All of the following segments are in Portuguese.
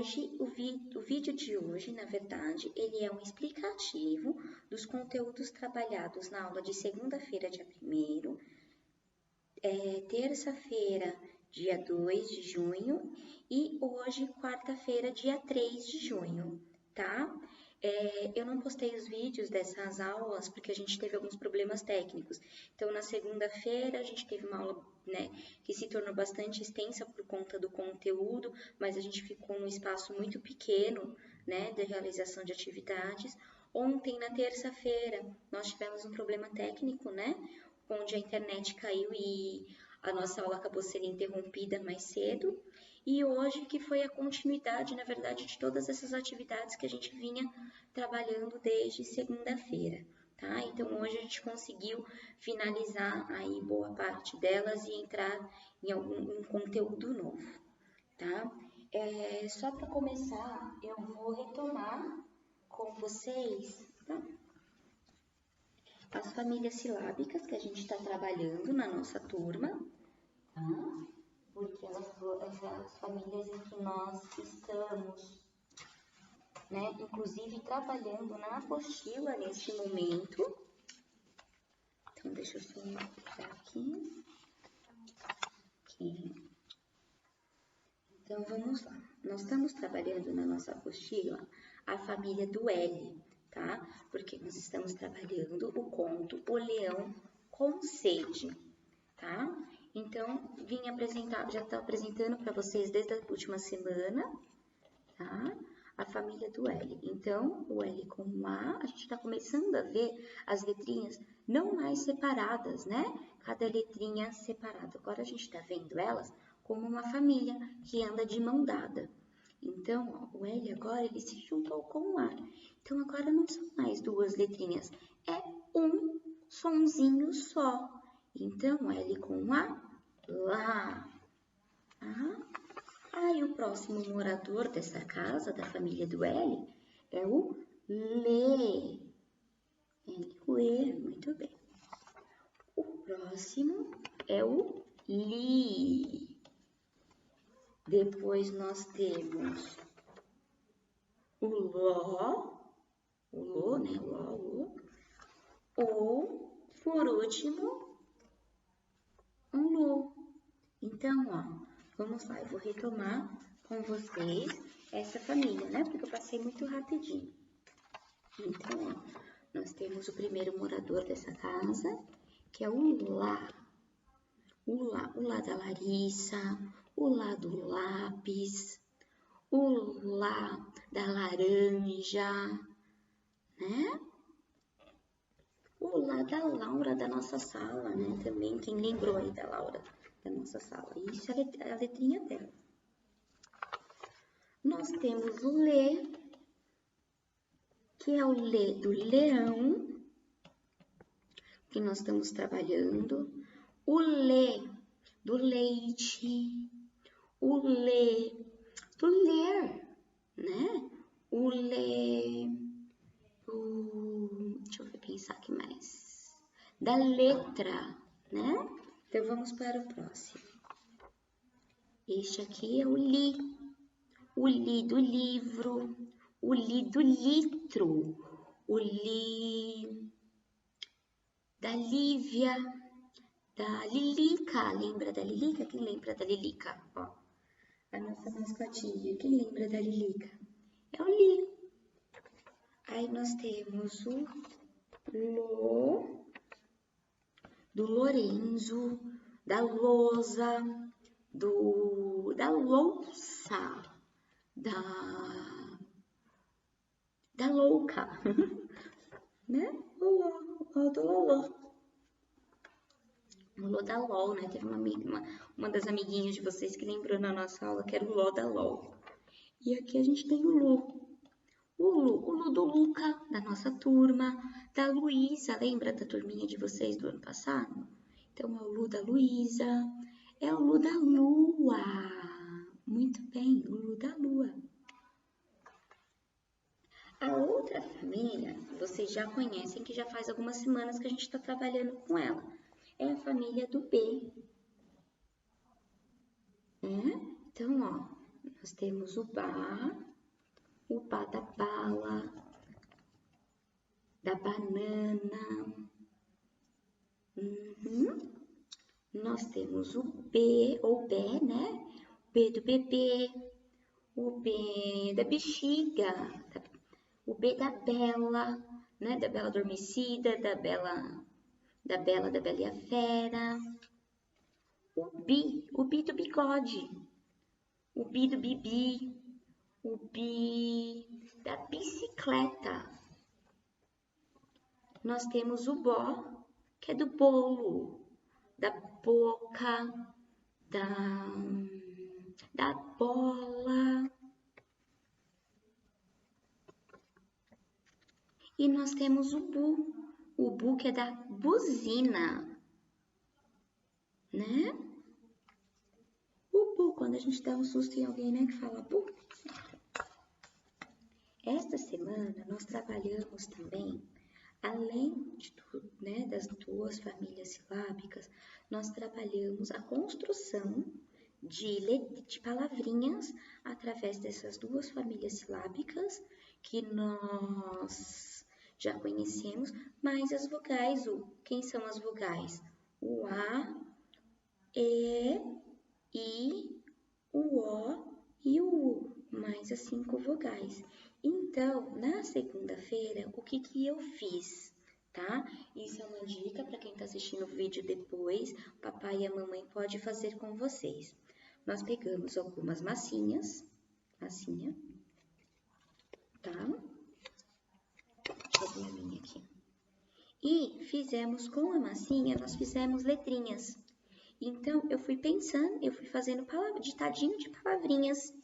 hoje, o vídeo de hoje, na verdade, ele é um explicativo dos conteúdos trabalhados na aula de segunda-feira, dia 1º, terça-feira, dia 2 de junho, e hoje, quarta-feira, dia 3 de junho, tá? Eu não postei os vídeos dessas aulas porque a gente teve alguns problemas técnicos. Então, na segunda-feira, a gente teve uma aula, né, que se tornou bastante extensa por conta do conteúdo, mas a gente ficou num espaço muito pequeno, né, de realização de atividades. Ontem, na terça-feira, nós tivemos um problema técnico, né, onde a internet caiu e a nossa aula acabou sendo interrompida mais cedo. E hoje que foi a continuidade, na verdade, de todas essas atividades que a gente vinha trabalhando desde segunda-feira, tá? Então, hoje a gente conseguiu finalizar aí boa parte delas e entrar em algum conteúdo novo, tá? Só para começar, eu vou retomar com vocês, tá? As famílias silábicas que a gente está trabalhando na nossa turma, tá? Porque elas as famílias em que nós estamos, né, inclusive trabalhando na apostila neste momento. Então, deixa eu só mostrar aqui. Então, vamos lá. Nós estamos trabalhando na nossa apostila a família do L, tá? Porque nós estamos trabalhando o conto O Leão com Sede, tá? Então, já estou apresentando para vocês desde a última semana, tá? A família do L. Então, o L com o A, a gente está começando a ver as letrinhas não mais separadas, né? Cada letrinha separada. Agora, a gente está vendo elas como uma família que anda de mão dada. Então, ó, o L agora, ele se juntou com o A. Então, agora não são mais duas letrinhas, é um sonzinho só. Então, L com A, lá. Aí, o próximo morador dessa casa, da família do L, é o Lê. L com E, muito bem. O próximo é o Li. Depois, nós temos o Ló, né? Ló. Ou, por último, um Lu. Então, ó, vamos lá, eu vou retomar com vocês essa família, né? Porque eu passei muito rapidinho. Então, ó, nós temos o primeiro morador dessa casa, que é o Lá. O Lá da Larissa, o Lá do lápis, o Lá da laranja, né? O Lá da Laura da nossa sala, né? Também, quem lembrou aí da Laura da nossa sala? Isso é a letrinha dela. Nós temos o Lê, que é o Lê do leão, que nós estamos trabalhando. O Lê do leite, o Lê do ler, né? O Lê deixa eu pensar aqui mais. Da letra, né? Então, vamos para o próximo. Este aqui é o Li. O Li do livro, o Li do litro, o Li da Lívia, da Lilica. Lembra da Lilica? Quem lembra da Lilica? Ó, a nossa mascotinha. Quem lembra da Lilica? É o Li. Aí nós temos o Lô, do Lorenzo, da lousa, da louça, da louca, né? O do Lolô. O Lô da LOL, né? Teve uma das amiguinhas de vocês que lembrou na nossa aula que era o Ló da LOL. E aqui a gente tem o Lu. O Lu do Luca, da nossa turma, da Luísa, lembra da turminha de vocês do ano passado? Então, é o Lu da Luísa, é o Lu da Lua. Muito bem, o Lu da Lua. A outra família, vocês já conhecem, que já faz algumas semanas que a gente está trabalhando com ela. É a família do B. Então, ó, nós temos o Bá da bala, da banana. Nós temos o B, ou Bé, né? O B do bebê, o B da bexiga, o B da Bela, né? Da Bela Adormecida, da Bela da Bela e a Fera. O Bi do bigode, o Bi do Bibi, o Bi da bicicleta. Nós temos o Bó, que é do bolo, da boca, da bola. E nós temos o Bu que é da buzina, né? O Bu, quando a gente dá um susto em alguém, né, que fala Bu. Esta semana nós trabalhamos também, além de tudo, né, das duas famílias silábicas, nós trabalhamos a construção de palavrinhas através dessas duas famílias silábicas que nós já conhecemos, mas as vogais, quem são as vogais? O A, E, I, o O e o U, mais as 5 vogais. Então, na segunda-feira, o que eu fiz, tá? Isso é uma dica para quem está assistindo o vídeo depois, o papai e a mamãe pode fazer com vocês. Nós pegamos algumas massinha, tá? Deixa eu ver a minha aqui. E fizemos com a massinha, nós fizemos letrinhas. Então, eu fui pensando, eu fui fazendo ditadinho de palavrinhas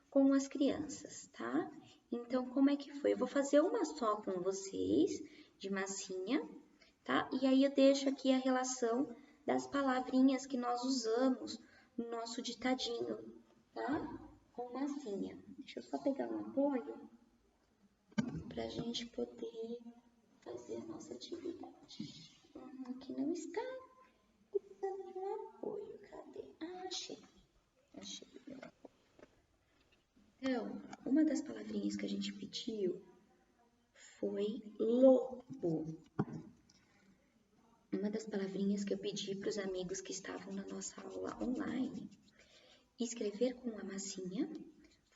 com as crianças, tá? Então, como é que foi? Eu vou fazer uma só com vocês, de massinha, tá? E aí eu deixo aqui a relação das palavrinhas que nós usamos no nosso ditadinho, tá? Com massinha. Deixa eu só pegar um apoio pra gente poder fazer a nossa atividade. Aqui não está precisando de um apoio. Cadê? Ah, achei. Então, uma das palavrinhas que a gente pediu foi lobo. Uma das palavrinhas que eu pedi para os amigos que estavam na nossa aula online escrever com a massinha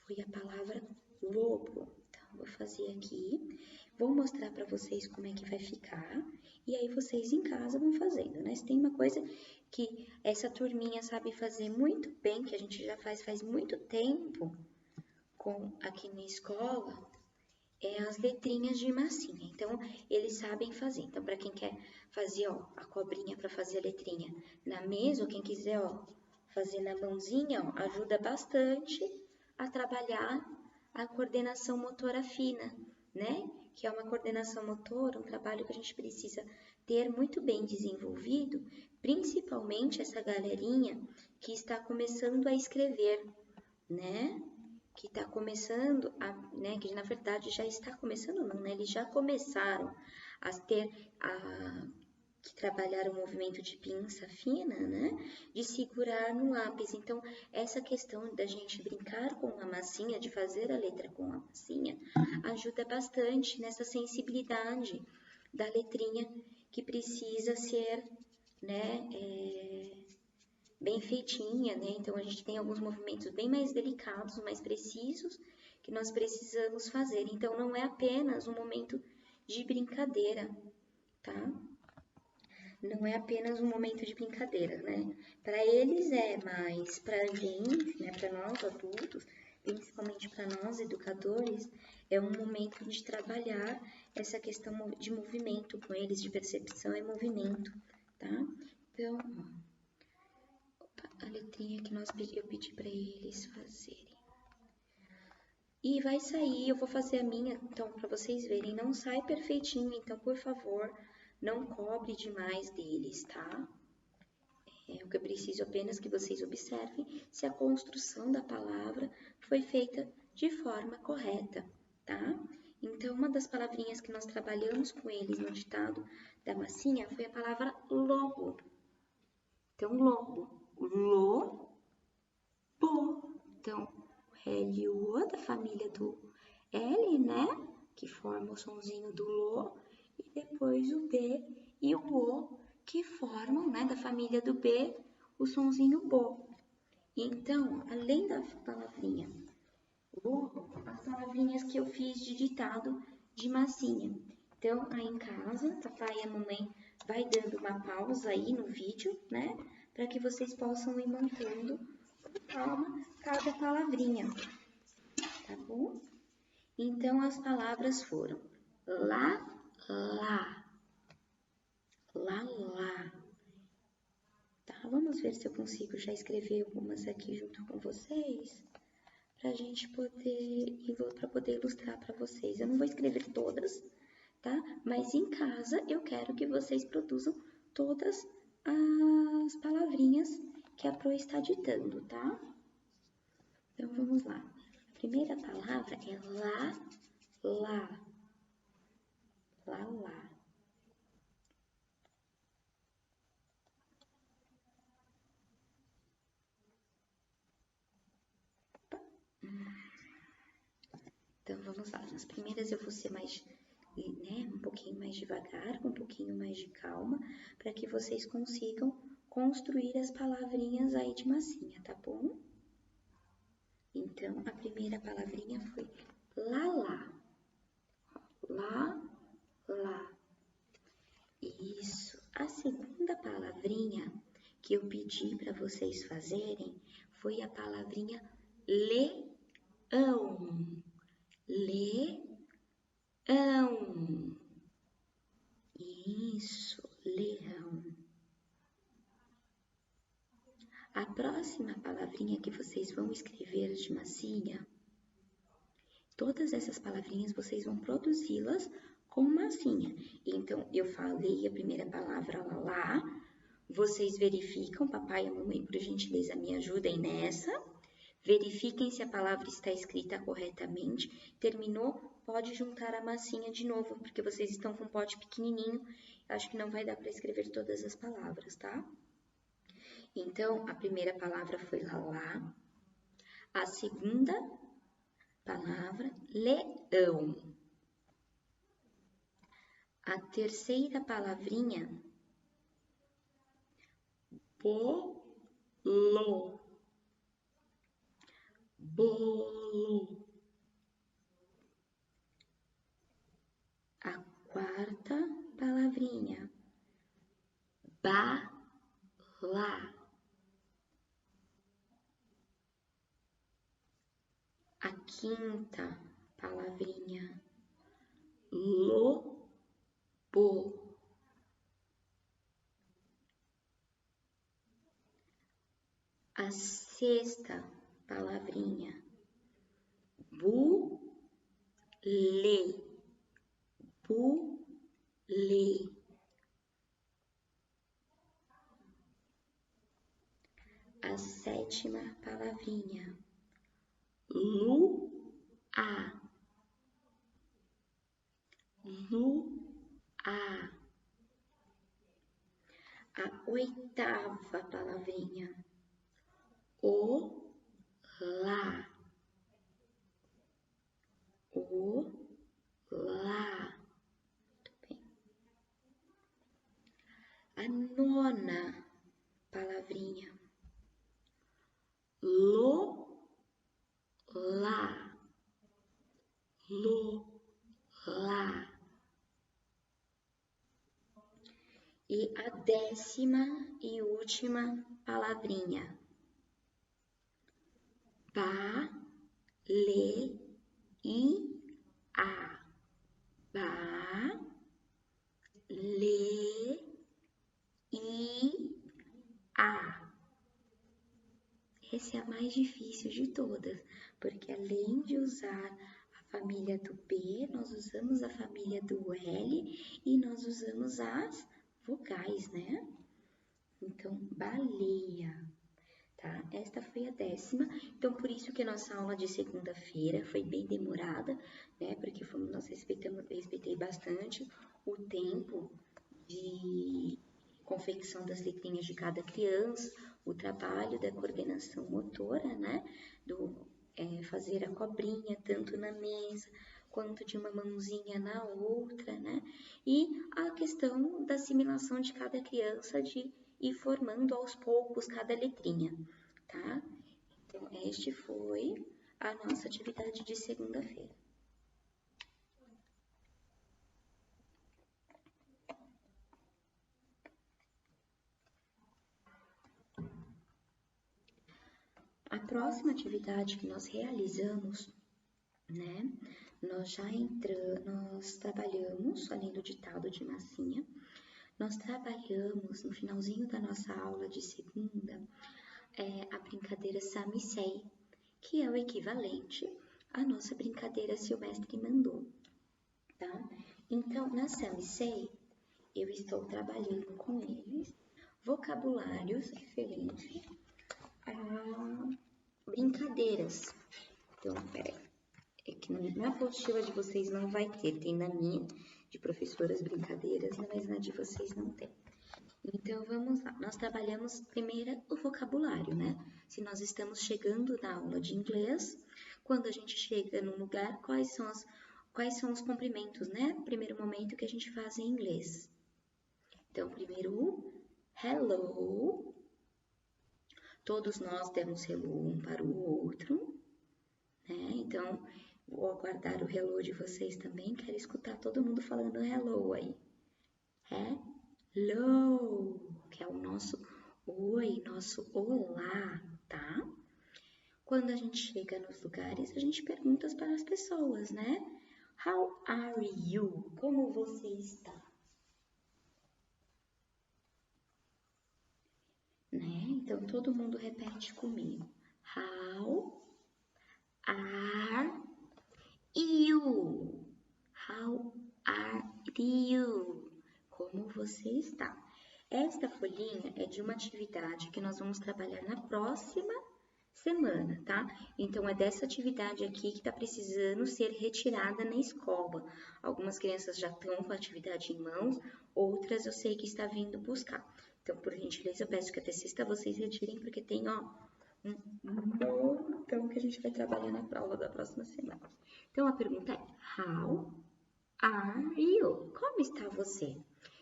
foi a palavra lobo. Então, vou fazer aqui, vou mostrar para vocês como é que vai ficar e aí vocês em casa vão fazendo, né? Se tem uma coisa que essa turminha sabe fazer muito bem, que a gente já faz muito tempo aqui na escola, é as letrinhas de massinha. Então, eles sabem fazer. Então, para quem quer fazer, ó, a cobrinha para fazer a letrinha na mesa, ou quem quiser, ó, fazer na mãozinha, ó, ajuda bastante a trabalhar a coordenação motora fina, né? Que é uma coordenação motora, um trabalho que a gente precisa ter muito bem desenvolvido, principalmente essa galerinha que está começando a escrever, né? Que está começando, né, que na verdade já está começando não, né, eles já começaram a que trabalhar o movimento de pinça fina, né, de segurar no lápis. Então, essa questão da gente brincar com a massinha, de fazer a letra com a massinha, ajuda bastante nessa sensibilidade da letrinha que precisa ser, né, bem feitinha, né? Então, a gente tem alguns movimentos bem mais delicados, mais precisos, que nós precisamos fazer. Então, não é apenas um momento de brincadeira, tá? Não é apenas um momento de brincadeira, né? Para eles mas para a gente, né? Para nós adultos, principalmente para nós educadores, é um momento de trabalhar essa questão de movimento com eles, de percepção e movimento, tá? Então, a letrinha que eu pedi para eles fazerem. E vai sair, eu vou fazer a minha, então, para vocês verem, não sai perfeitinho, então, por favor, não cobre demais deles, tá? O que eu preciso apenas que vocês observem se a construção da palavra foi feita de forma correta, tá? Então, uma das palavrinhas que nós trabalhamos com eles no ditado da massinha foi a palavra lobo. Então, lobo. Lobo. Então, L e o O, da família do L, né? Que forma o sonzinho do Lô. E depois o B e o O, que formam, né, da família do B, o sonzinho Bo. Então, além da palavrinha Lô, as palavrinhas que eu fiz de ditado de massinha. Então, aí em casa, papai e a mamãe vai dando uma pausa aí no vídeo, né? Para que vocês possam ir montando com calma cada palavrinha, tá bom? Então, as palavras foram lá, lá, lá. Tá, vamos ver se eu consigo já escrever algumas aqui junto com vocês, pra gente poder, para poder ilustrar para vocês. Eu não vou escrever todas, tá? Mas em casa eu quero que vocês produzam todas as palavrinhas que a Pro está ditando, tá? Então vamos lá. A primeira palavra é lá, lá. Lá, lá. Então vamos lá. Nas primeiras eu vou ser mais, né, um pouquinho mais devagar, com um pouquinho mais de calma, para que vocês consigam construir as palavrinhas aí de massinha, tá bom? Então, a primeira palavrinha foi lá, lá. Lá, lá. Isso. A segunda palavrinha que eu pedi para vocês fazerem foi a palavrinha leão. Leão. Isso, leão. A próxima palavrinha que vocês vão escrever de massinha, todas essas palavrinhas vocês vão produzi-las com massinha. Então, eu falei a primeira palavra lá, vocês verificam, papai e a mamãe, por gentileza, me ajudem nessa. Verifiquem se a palavra está escrita corretamente. Terminou? Pode juntar a massinha de novo, porque vocês estão com um pote pequenininho. Acho que não vai dar para escrever todas as palavras, tá? Então, a primeira palavra foi lá. A segunda palavra, leão. A terceira palavrinha, bolo. Bolo. A quarta palavrinha, bala. A quinta palavrinha, lobo. A sexta palavrinha, bule. Bule. A sétima palavrinha, lua. Lua. A oitava palavrinha, olá. Olá. Muito bem. A nona palavrinha, lolá. Lolá. E a décima e última palavrinha, balé. Baleia. Essa é a mais difícil de todas, porque além de usar a família do B, nós usamos a família do L e nós usamos as vogais, né? Então, baleia, tá? Esta foi a décima. Então, por isso que a nossa aula de segunda-feira foi bem demorada, né? Porque nós respeitei bastante o tempo de confecção das letrinhas de cada criança, o trabalho da coordenação motora, né? fazer a cobrinha tanto na mesa quanto de uma mãozinha na outra, né? E a questão da assimilação de cada criança de ir formando aos poucos cada letrinha, tá? Então, este foi a nossa atividade de segunda-feira. A próxima atividade que nós realizamos, né? Nós trabalhamos, além do ditado de massinha, nós trabalhamos no finalzinho da nossa aula de segunda a brincadeira Samissei, que é o equivalente à nossa brincadeira Se o Mestre Mandou, tá? Então, na Samissei, eu estou trabalhando com eles vocabulários referentes a brincadeiras. Então, peraí. É que na apostila de vocês não vai ter, tem na minha, de professoras brincadeiras, mas na de vocês não tem. Então, vamos lá. Nós trabalhamos primeiro o vocabulário, né? Se nós estamos chegando na aula de inglês, quando a gente chega num lugar, quais são os cumprimentos, né? Primeiro momento que a gente faz em inglês. Então, primeiro o hello. Todos nós demos hello um para o outro, né? Então, vou aguardar o hello de vocês também. Quero escutar todo mundo falando hello aí. Hello, que é o nosso oi, nosso olá, tá? Quando a gente chega nos lugares, a gente pergunta para as pessoas, né? How are you? Como você está? Né? Então, todo mundo repete comigo. How are you? How are you? Como você está? Esta folhinha é de uma atividade que nós vamos trabalhar na próxima semana, tá? Então, é dessa atividade aqui que está precisando ser retirada na escola. Algumas crianças já estão com a atividade em mãos, outras eu sei que está vindo buscar. Então, por gentileza, eu peço que até sexta vocês retirem, porque tem, ó, um montão que a gente vai trabalhar na prova da próxima semana. Então, a pergunta é, how are you? Como está você?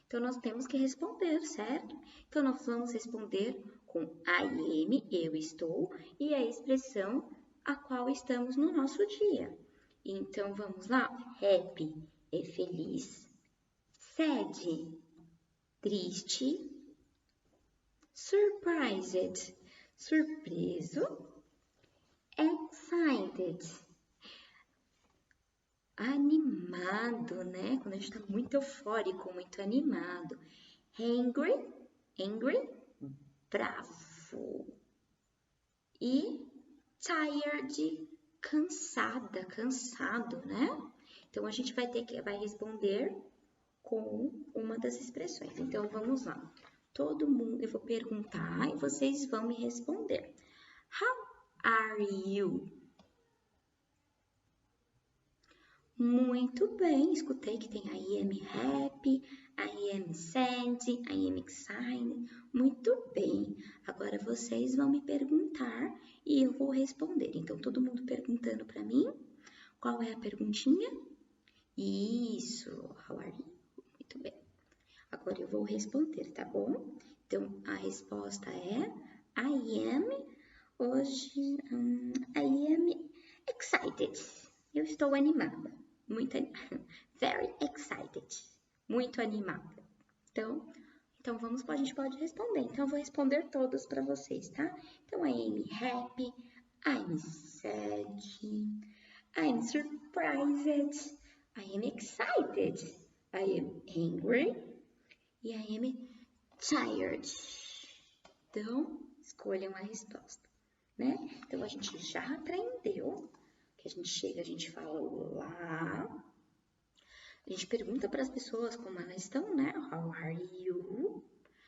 Então, nós temos que responder, certo? Então, nós vamos responder com I am, eu estou, e a expressão a qual estamos no nosso dia. Então, vamos lá. Happy é feliz. Sad, triste. Surprised, surpreso. Excited, animado, né? Quando a gente está muito eufórico, muito animado. Angry, bravo. E tired, cansada, cansado, né? Então, a gente vai responder com uma das expressões. Então, vamos lá. Todo mundo, eu vou perguntar e vocês vão me responder. How are you? Muito bem, escutei que tem I am happy, I am sad, I am excited. Muito bem, agora vocês vão me perguntar e eu vou responder. Então, todo mundo perguntando para mim. Qual é a perguntinha? Isso, how are you? Muito bem. Agora eu vou responder, tá bom? Então, a resposta é I am, hoje, I am excited. Eu estou animada. Muito very excited, muito animada. Então a gente pode responder. Então, eu vou responder todos para vocês, tá? Então, I am happy, I'm sad, I'm surprised, I am excited, I am angry e I am tired. Então, escolham a resposta, né? Então, a gente já aprendeu que a gente chega, a gente fala olá, a gente pergunta para as pessoas como elas estão, né? How are you?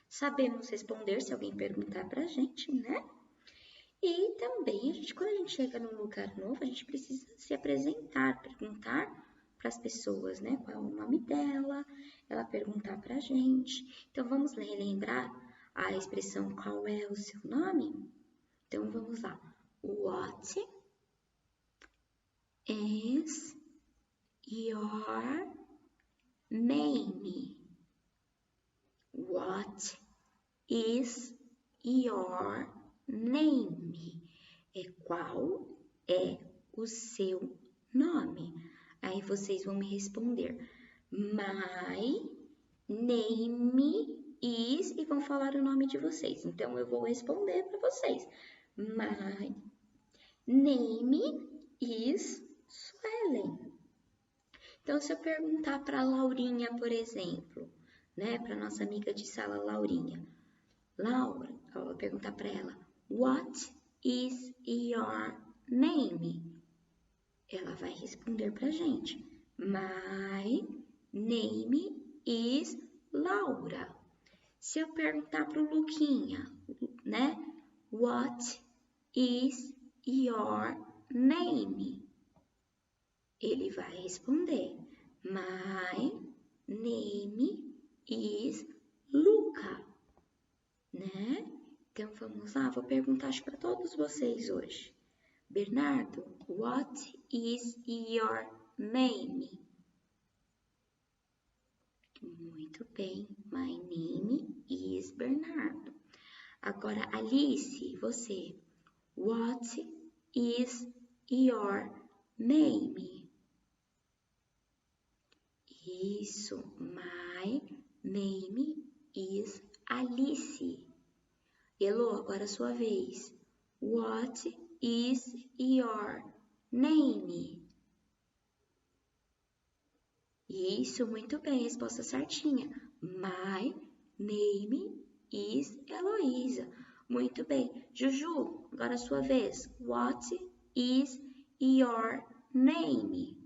Sabemos responder se alguém perguntar para a gente, né? E também, quando a gente chega num lugar novo, a gente precisa se apresentar, perguntar para as pessoas, né? Qual é o nome dela, ela perguntar para a gente. Então, vamos relembrar a expressão qual é o seu nome? Então, vamos lá. What is your name? What is your name? Qual é o seu nome? Aí vocês vão me responder. My name is e vão falar o nome de vocês. Então eu vou responder para vocês. My name is Suelen. Então se eu perguntar para a Laurinha, por exemplo, né, para nossa amiga de sala Laurinha. Laura, eu vou perguntar para ela. What is your name? Ela vai responder pra gente. My name is Laura. Se eu perguntar pro Luquinha, né? What is your name? Ele vai responder. My name is Luca. Né? Então vamos lá, vou perguntar para todos vocês hoje. Bernardo, what is your name? Muito bem, my name is Bernardo. Agora, Alice, você, what is your name? Isso, my name is Alice. Elô, agora a sua vez. What is your name? Isso, muito bem, resposta certinha. My name is Heloísa. Muito bem. Juju, agora a sua vez. What is your name?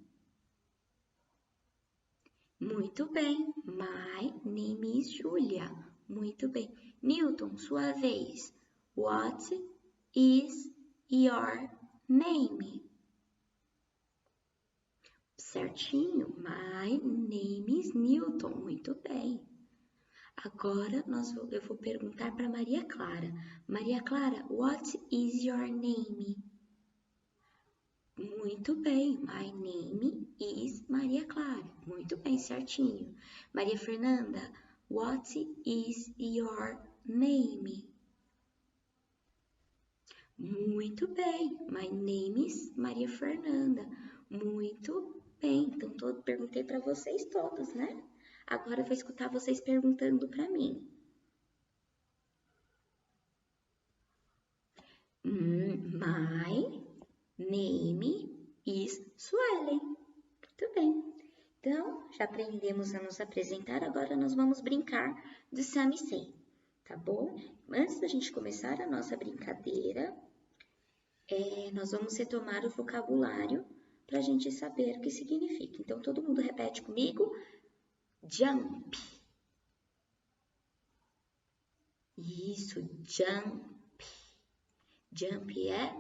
Muito bem. My name is Julia. Muito bem. Newton, sua vez. What is your name? Certinho. My name is Newton. Muito bem. Agora eu vou perguntar para Maria Clara. Maria Clara, what is your name? Muito bem. My name is Maria Clara. Muito bem, certinho. Maria Fernanda, what is your name? Muito bem. My name is Maria Fernanda. Muito bem. Então, perguntei para vocês todos, né? Agora eu vou escutar vocês perguntando para mim. My name is Suelen. Muito bem. Então, já aprendemos a nos apresentar, agora nós vamos brincar do Samisen, tá bom? Antes da gente começar a nossa brincadeira, nós vamos retomar o vocabulário para a gente saber o que significa. Então, todo mundo repete comigo. Jump. Isso, jump. Jump é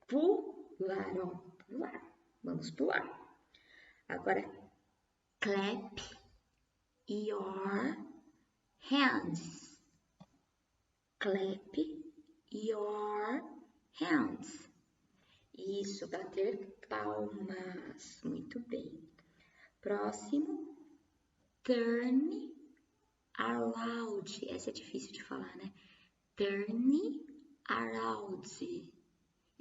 pular, ó, pular. Vamos pular. Agora, clap your hands. Clap your hands. Isso, bater palmas. Muito bem. Próximo. Turn around. Essa é difícil de falar, né? Turn around.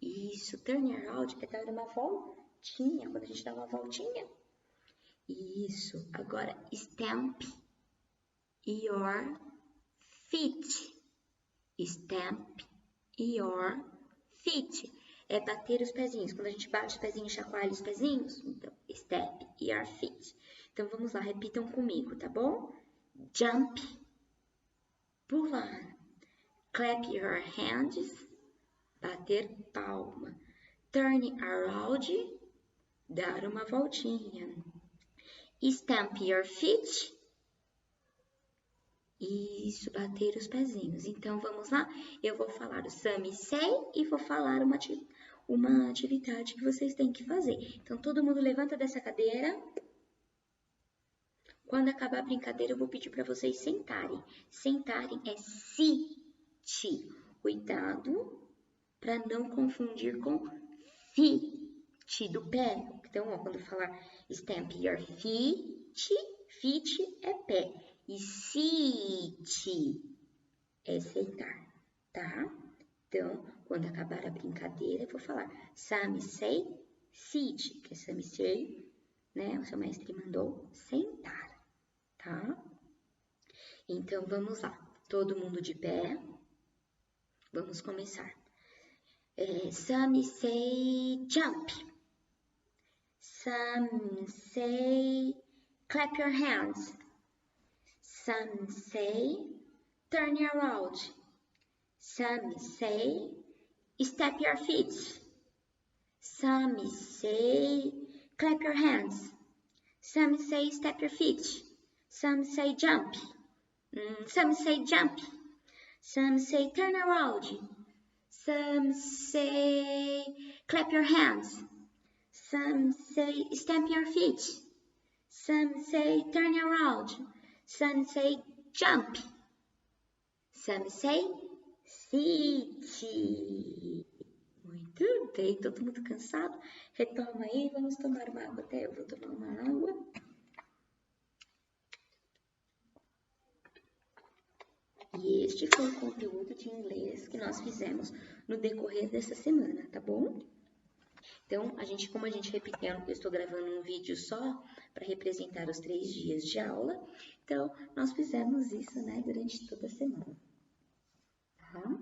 Isso, turn around é dar uma voltinha. Quando a gente dá uma voltinha. Isso. Agora, stamp your feet. Stamp your feet. É bater os pezinhos. Quando a gente bate os pezinhos, chacoalha os pezinhos. Então, step your feet. Então, vamos lá, repitam comigo, tá bom? Jump, pular. Clap your hands, bater palma. Turn around, dar uma voltinha. Stamp your feet. Isso, bater os pezinhos. Então, vamos lá? Eu vou falar o Samisen e vou falar uma atividade que vocês têm que fazer. Então, todo mundo levanta dessa cadeira. Quando acabar a brincadeira, eu vou pedir para vocês sentarem. Sentarem é sit. Cuidado para não confundir com fi. do pé. Então, ó, quando falar stamp your feet, feet é pé. E sit é sentar, tá? Então, quando acabar a brincadeira, eu vou falar Sammy say sit, que é Sammy say, né? O seu mestre mandou sentar, tá? Então, vamos lá. Todo mundo de pé. Vamos começar. Some say jump. Some say clap your hands. Some say turn around. Some say step your feet. Some say clap your hands. Some say step your feet. Some say jump. Some say jump. Some say turn around. Some say clap your hands. Some say stamp your feet. Some say turn around. Some say jump. Some say sit. Muito bem, todo mundo cansado? Retoma aí, vamos tomar uma água. Até eu vou tomar uma água. E este foi o conteúdo de inglês que nós fizemos no decorrer dessa semana, tá bom? Então, como a gente repetiu, eu estou gravando um vídeo só para representar os 3 dias de aula. Então, nós fizemos isso, né, durante toda a semana. Tá?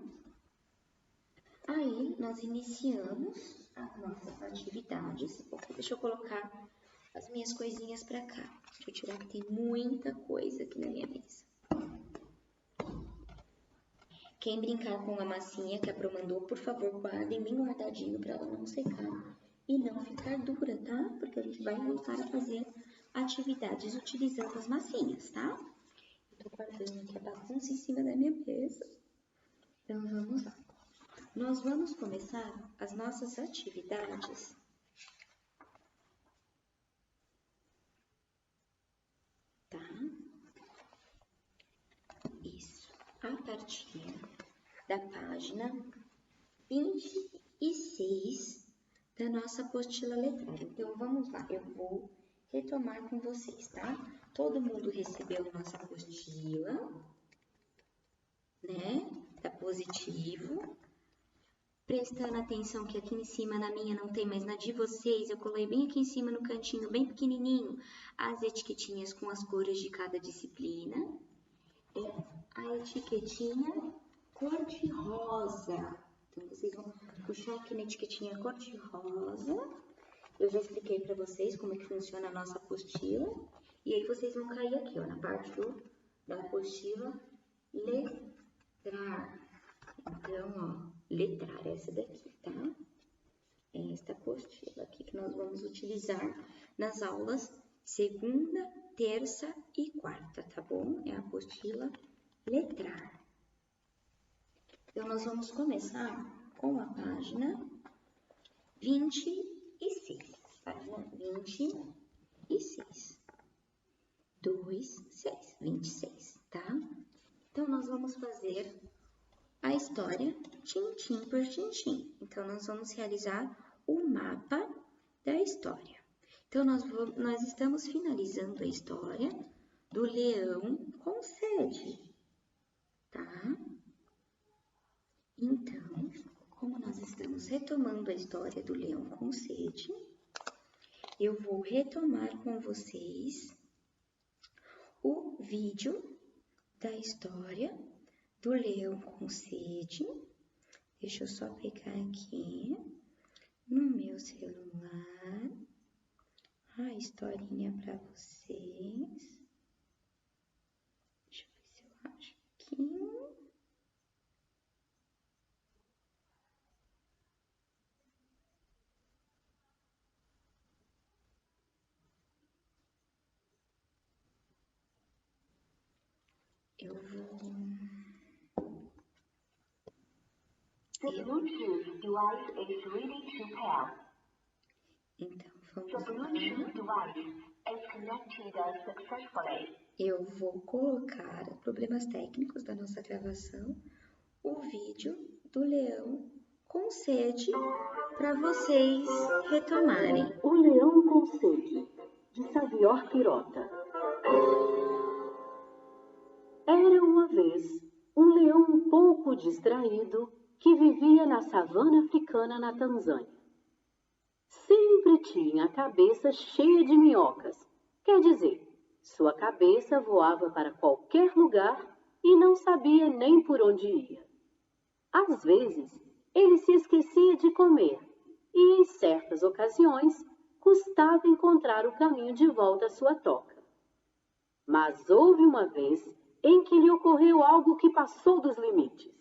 Aí, nós iniciamos as nossas atividades. Deixa eu colocar as minhas coisinhas para cá. Deixa eu tirar que tem muita coisa aqui na minha mesa. Quem brincar com a massinha que a Pro mandou, por favor, guardem bem guardadinho para ela não secar e não ficar dura, tá? Porque a gente vai voltar a fazer atividades utilizando as massinhas, tá? Eu tô guardando aqui a bagunça em cima da minha mesa. Então, vamos lá. Nós vamos começar as nossas atividades tá? Isso. A partir da página 26 da nossa apostila letrária. Então, vamos lá, eu vou retomar com vocês, tá? Todo mundo recebeu nossa apostila, né? Tá positivo. Prestando atenção que aqui em cima, na minha não tem, mas na de vocês, eu colei bem aqui em cima no cantinho, bem pequenininho, as etiquetinhas com as cores de cada disciplina. A etiquetinha cor-de-rosa. Então, vocês vão puxar aqui na etiquetinha cor-de-rosa. Eu já expliquei para vocês como é que funciona a nossa apostila. E aí, vocês vão cair aqui, ó, na parte da apostila letrar. Então, ó, letrar, essa daqui, tá? Esta apostila aqui que nós vamos utilizar nas aulas segunda, terça e quarta, tá bom? É a apostila letrar. Então, nós vamos começar com a página 26. Página 26. 26, tá? Então, nós vamos fazer a história tintim por tintim. Então, nós vamos realizar o mapa da história. Então, nós estamos finalizando a história do leão com sede, tá? Então, como nós estamos retomando a história do leão com sede, eu vou retomar com vocês o vídeo da história do leão com sede. Deixa eu só pegar aqui no meu celular a historinha para vocês. Deixa eu ver se eu acho aqui. Eu vou... The Bluetooth device is ready to pair. Então, vamos The Bluetooth device is connected successfully. Eu vou colocar, problemas técnicos da nossa gravação, o vídeo do leão com sede para vocês retomarem. O Leão com Sede, de Savior Pirota. Era uma vez um leão um pouco distraído que vivia na savana africana na Tanzânia. Sempre tinha a cabeça cheia de minhocas, quer dizer, sua cabeça voava para qualquer lugar e não sabia nem por onde ia. Às vezes, ele se esquecia de comer e, em certas ocasiões, custava encontrar o caminho de volta à sua toca. Mas houve uma vez em que lhe ocorreu algo que passou dos limites.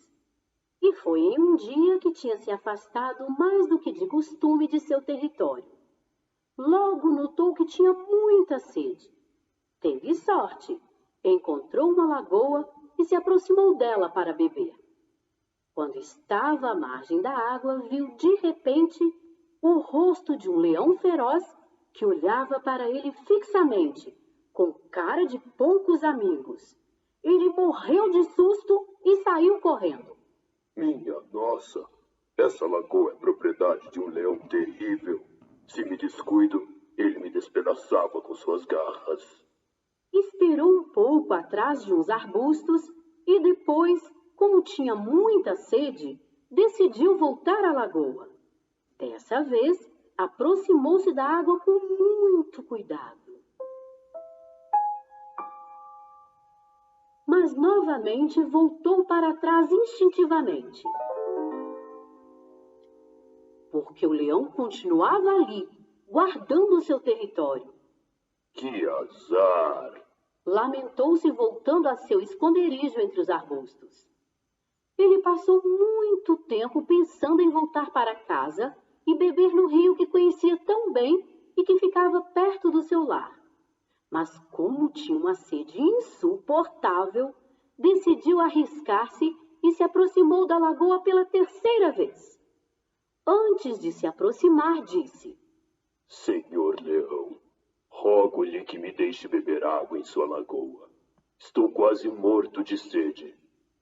E foi em um dia que tinha se afastado mais do que de costume de seu território. Logo notou que tinha muita sede. Teve sorte, encontrou uma lagoa e se aproximou dela para beber. Quando estava à margem da água, viu de repente o rosto de um leão feroz que olhava para ele fixamente, com cara de poucos amigos. Ele morreu de susto e saiu correndo. Minha nossa, essa lagoa é propriedade de um leão terrível. Se me descuido, ele me despedaçava com suas garras. Esperou um pouco atrás de uns arbustos e depois, como tinha muita sede, decidiu voltar à lagoa. Dessa vez, aproximou-se da água com muito cuidado. Mas novamente voltou para trás instintivamente. Porque o leão continuava ali, guardando o seu território. Que azar! Lamentou-se voltando a seu esconderijo entre os arbustos. Ele passou muito tempo pensando em voltar para casa e beber no rio que conhecia tão bem e que ficava perto do seu lar. Mas como tinha uma sede insuportável, decidiu arriscar-se e se aproximou da lagoa pela terceira vez. Antes de se aproximar, disse: Senhor leão, rogo-lhe que me deixe beber água em sua lagoa. Estou quase morto de sede.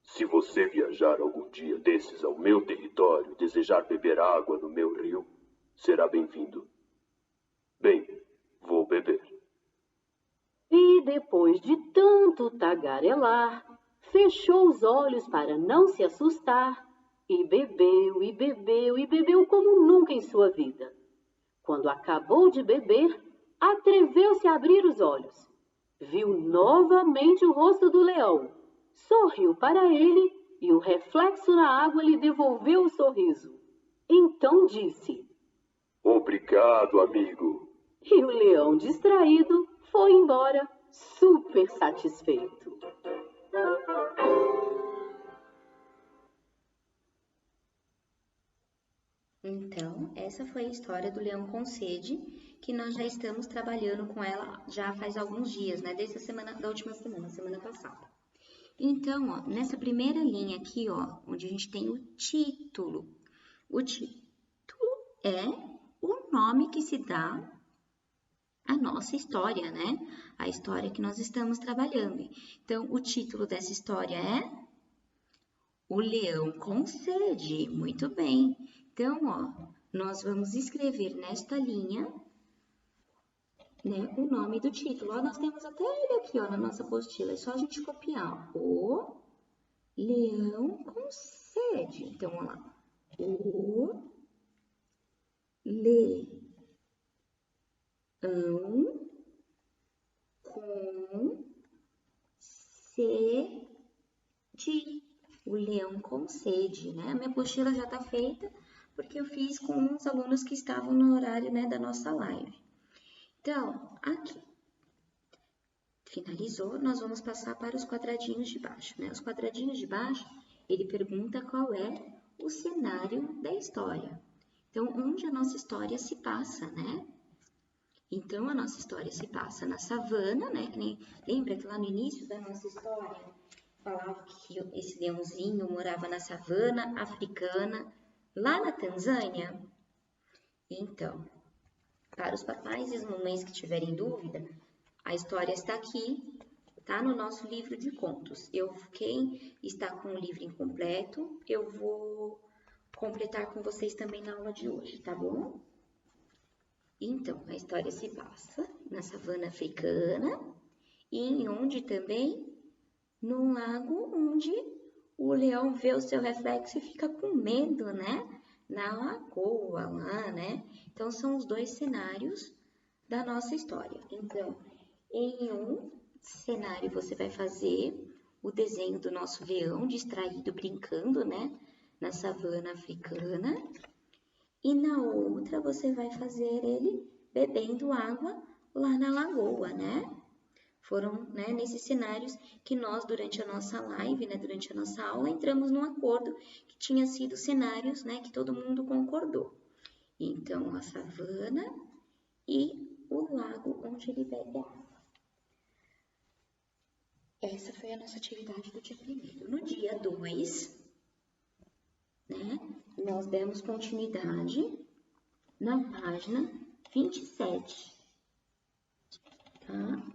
Se você viajar algum dia desses ao meu território e desejar beber água no meu rio, será bem-vindo. Bem, vou beber. E depois de tanto tagarelar, fechou os olhos para não se assustar e bebeu, e bebeu, e bebeu como nunca em sua vida. Quando acabou de beber, atreveu-se a abrir os olhos. Viu novamente o rosto do leão, sorriu para ele e o reflexo na água lhe devolveu o sorriso. Então disse: Obrigado, amigo. E o leão, distraído, foi embora, super satisfeito. Então, essa foi a história do Leão com Sede, que nós já estamos trabalhando com ela já faz alguns dias, né? Desde a semana, da última semana passada. Então, ó, nessa primeira linha aqui, ó, onde a gente tem o título. O título é o nome que se dá à nossa história, né? A história que nós estamos trabalhando. Então, o título dessa história é O Leão com Sede. Muito bem. Então, ó, nós vamos escrever nesta linha, né, o nome do título. Ó, nós temos até ele aqui, ó, na nossa apostila. É só a gente copiar. O Leão com Sede. Então, vamos lá. O Leão com sede. O leão com sede, né? A minha apostila já tá feita, porque eu fiz com os alunos que estavam no horário, né, da nossa live. Então, aqui, finalizou, nós vamos passar para os quadradinhos de baixo, né? Os quadradinhos de baixo, ele pergunta qual é o cenário da história. Então, onde a nossa história se passa, né? Então, a nossa história se passa na savana, né? Lembra que lá no início da nossa história falava que esse leãozinho morava na savana africana, lá na Tanzânia? Então, para os papais e as mamães que tiverem dúvida, a história está aqui, tá no nosso livro de contos. Quem está com o livro incompleto, eu vou completar com vocês também na aula de hoje, tá bom? Então, a história se passa na savana africana e onde também? Num lago onde o leão vê o seu reflexo e fica com medo, né? Na lagoa lá, né? Então, são os dois cenários da nossa história. Então, em um cenário você vai fazer o desenho do nosso leão distraído, brincando, né? Na savana africana. E na outra você vai fazer ele bebendo água lá na lagoa, né? Foram, né, nesses cenários que nós, durante a nossa live, né, durante a nossa aula, entramos num acordo que tinha sido cenários, né, que todo mundo concordou. Então, a savana e o lago onde ele bebe água. Essa foi a nossa atividade do dia 1º. No dia 2, né, nós demos continuidade na página 27, tá?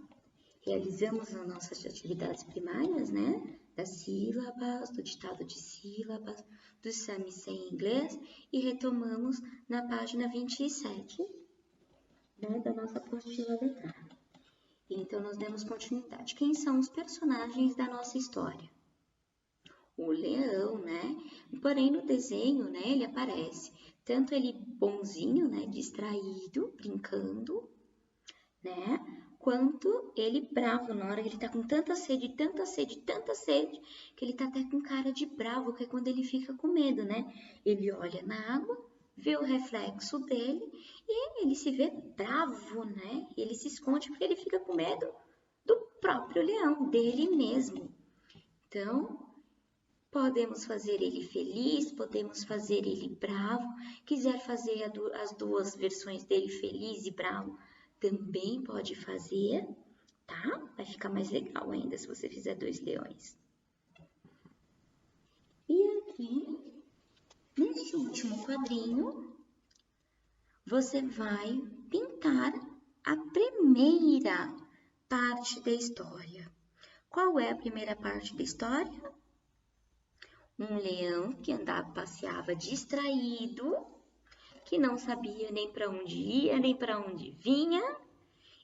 Realizamos as nossas atividades primárias, né? Das sílabas, do ditado de sílabas, do SAMICE em inglês e retomamos na página 27, né, da nossa apostila letrada. Então, nós demos continuidade. Quem são os personagens da nossa história? O leão, né? Porém, no desenho, né, ele aparece tanto ele bonzinho, né, distraído, brincando, né? Quanto ele bravo na hora que ele tá com tanta sede, que ele tá até com cara de bravo, que é quando ele fica com medo, né? Ele olha na água, vê o reflexo dele e ele se vê bravo, né? Ele se esconde porque ele fica com medo do próprio leão, dele mesmo. Então, podemos fazer ele feliz, podemos fazer ele bravo. Quiser fazer as duas versões dele, feliz e bravo, também pode fazer, tá? Vai ficar mais legal ainda se você fizer 2 leões. E aqui, nesse último quadrinho, você vai pintar a primeira parte da história. Qual é a primeira parte da história? Um leão que andava, passeava distraído, que não sabia nem para onde ia, nem para onde vinha,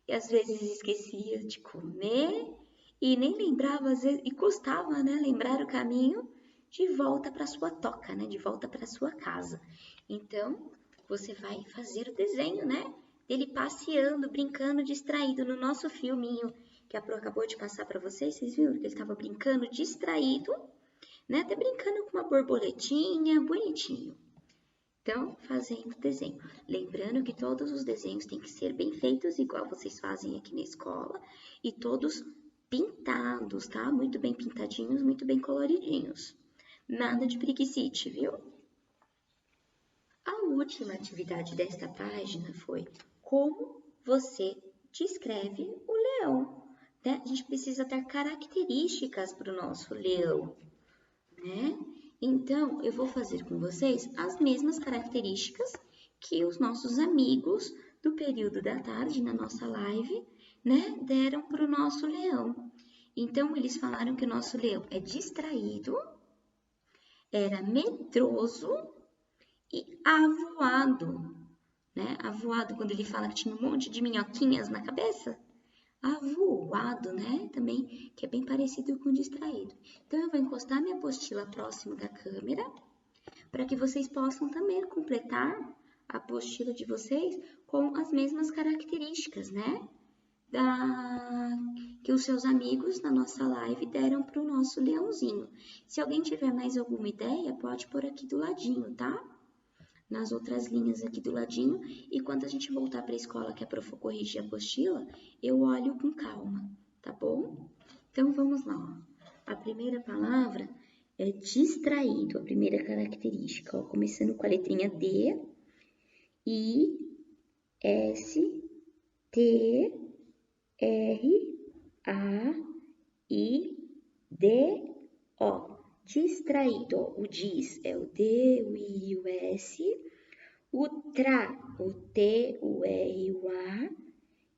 e às vezes esquecia de comer, e nem lembrava, às vezes, e custava, né, lembrar o caminho de volta para sua toca, né, de volta para sua casa. Então, você vai fazer o desenho, né, dele passeando, brincando, distraído. No nosso filminho que a Pro acabou de passar para vocês viram que ele estava brincando, distraído, né, até brincando com uma borboletinha, bonitinho. Então, fazendo o desenho. Lembrando que todos os desenhos têm que ser bem feitos, igual vocês fazem aqui na escola, e todos pintados, tá? Muito bem pintadinhos, muito bem coloridinhos. Nada de preguicite, viu? A última atividade desta página foi como você descreve o leão, né? A gente precisa dar características para o nosso leão, né? Então, eu vou fazer com vocês as mesmas características que os nossos amigos do período da tarde, na nossa live, né, deram para o nosso leão. Então, eles falaram que o nosso leão é distraído, era medroso e avoado, né? Avoado, quando ele fala que tinha um monte de minhoquinhas na cabeça. Avoado, né? Também, que é bem parecido com distraído. Então, eu vou encostar minha apostila próximo da câmera para que vocês possam também completar a apostila de vocês com as mesmas características, né? Que os seus amigos na nossa live deram para o nosso leãozinho. Se alguém tiver mais alguma ideia, pode pôr aqui do ladinho, tá? Nas outras linhas aqui do ladinho, e quando a gente voltar para a escola que a Pro for corrigir a apostila, eu olho com calma, tá bom? Então, vamos lá, ó. A primeira palavra é distraído, a primeira característica, ó, começando com a letrinha D, I, S, T, R, A, I, D, O. Distraído, ó, o diz é o D, o I, o S, o tra, o T, o R, o A,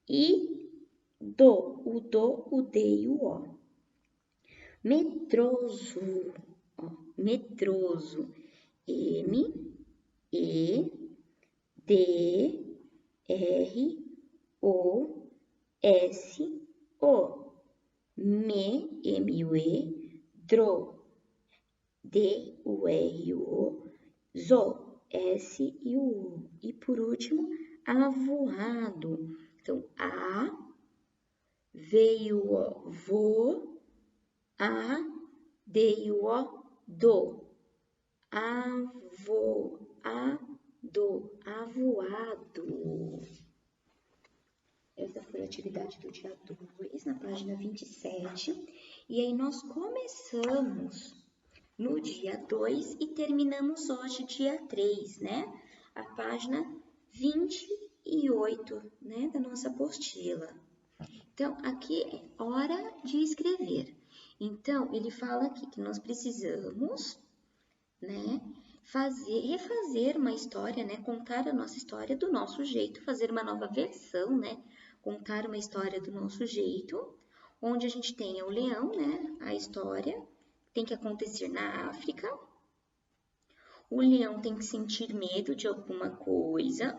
e o do, o D e o O. Medroso, ó, medroso, M, E, D, R, O, S, O. Me, M-U-E, dro, D-U-R-O, zo, S-I-U. E por último, avoado. Então, A, veio o vo, A, deu o do. Avoado. Essa foi a atividade do dia 2, na página 27. E aí nós começamos no dia 2 e terminamos hoje, dia 3, né? A página 28, né, da nossa apostila. Então, aqui é hora de escrever. Então, ele fala aqui que nós precisamos, né, refazer uma história, né, contar a nossa história do nosso jeito, fazer uma nova versão, né, contar uma história do nosso jeito, onde a gente tenha o leão, né, a história tem que acontecer na África, o leão tem que sentir medo de alguma coisa,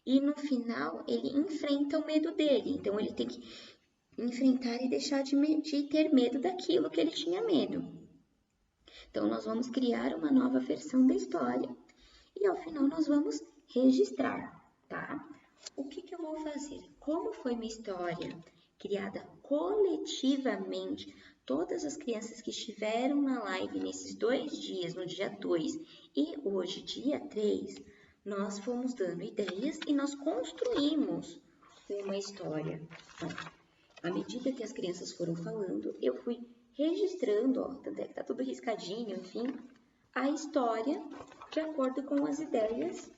e no final ele enfrenta o medo dele, então ele tem que enfrentar e deixar de ter medo daquilo que ele tinha medo. Então, nós vamos criar uma nova versão da história e, ao final, nós vamos registrar, tá? O que eu vou fazer? Como foi uma história criada coletivamente, todas as crianças que estiveram na live nesses 2 dias, no dia 2 e hoje, dia 3, nós fomos dando ideias e nós construímos uma história. Então, à medida que as crianças foram falando, eu fui registrando, ó, tanto é que tá tudo riscadinho, enfim, a história de acordo com as ideias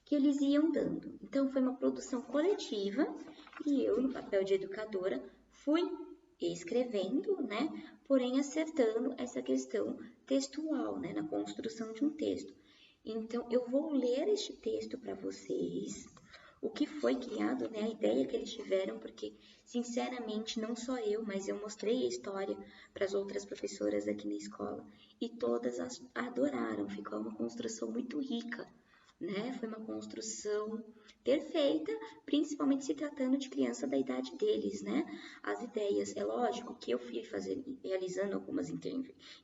que eles iam dando. Então, foi uma produção coletiva e eu, no papel de educadora, fui escrevendo, né, porém acertando essa questão textual, né, na construção de um texto. Então, eu vou ler este texto para vocês, o que foi criado, né, a ideia que eles tiveram, porque, sinceramente, não só eu, mas eu mostrei a história para as outras professoras aqui na escola e todas adoraram, ficou uma construção muito rica, né, foi uma construção perfeita, principalmente se tratando de criança da idade deles, né, as ideias, é lógico que eu fui realizando algumas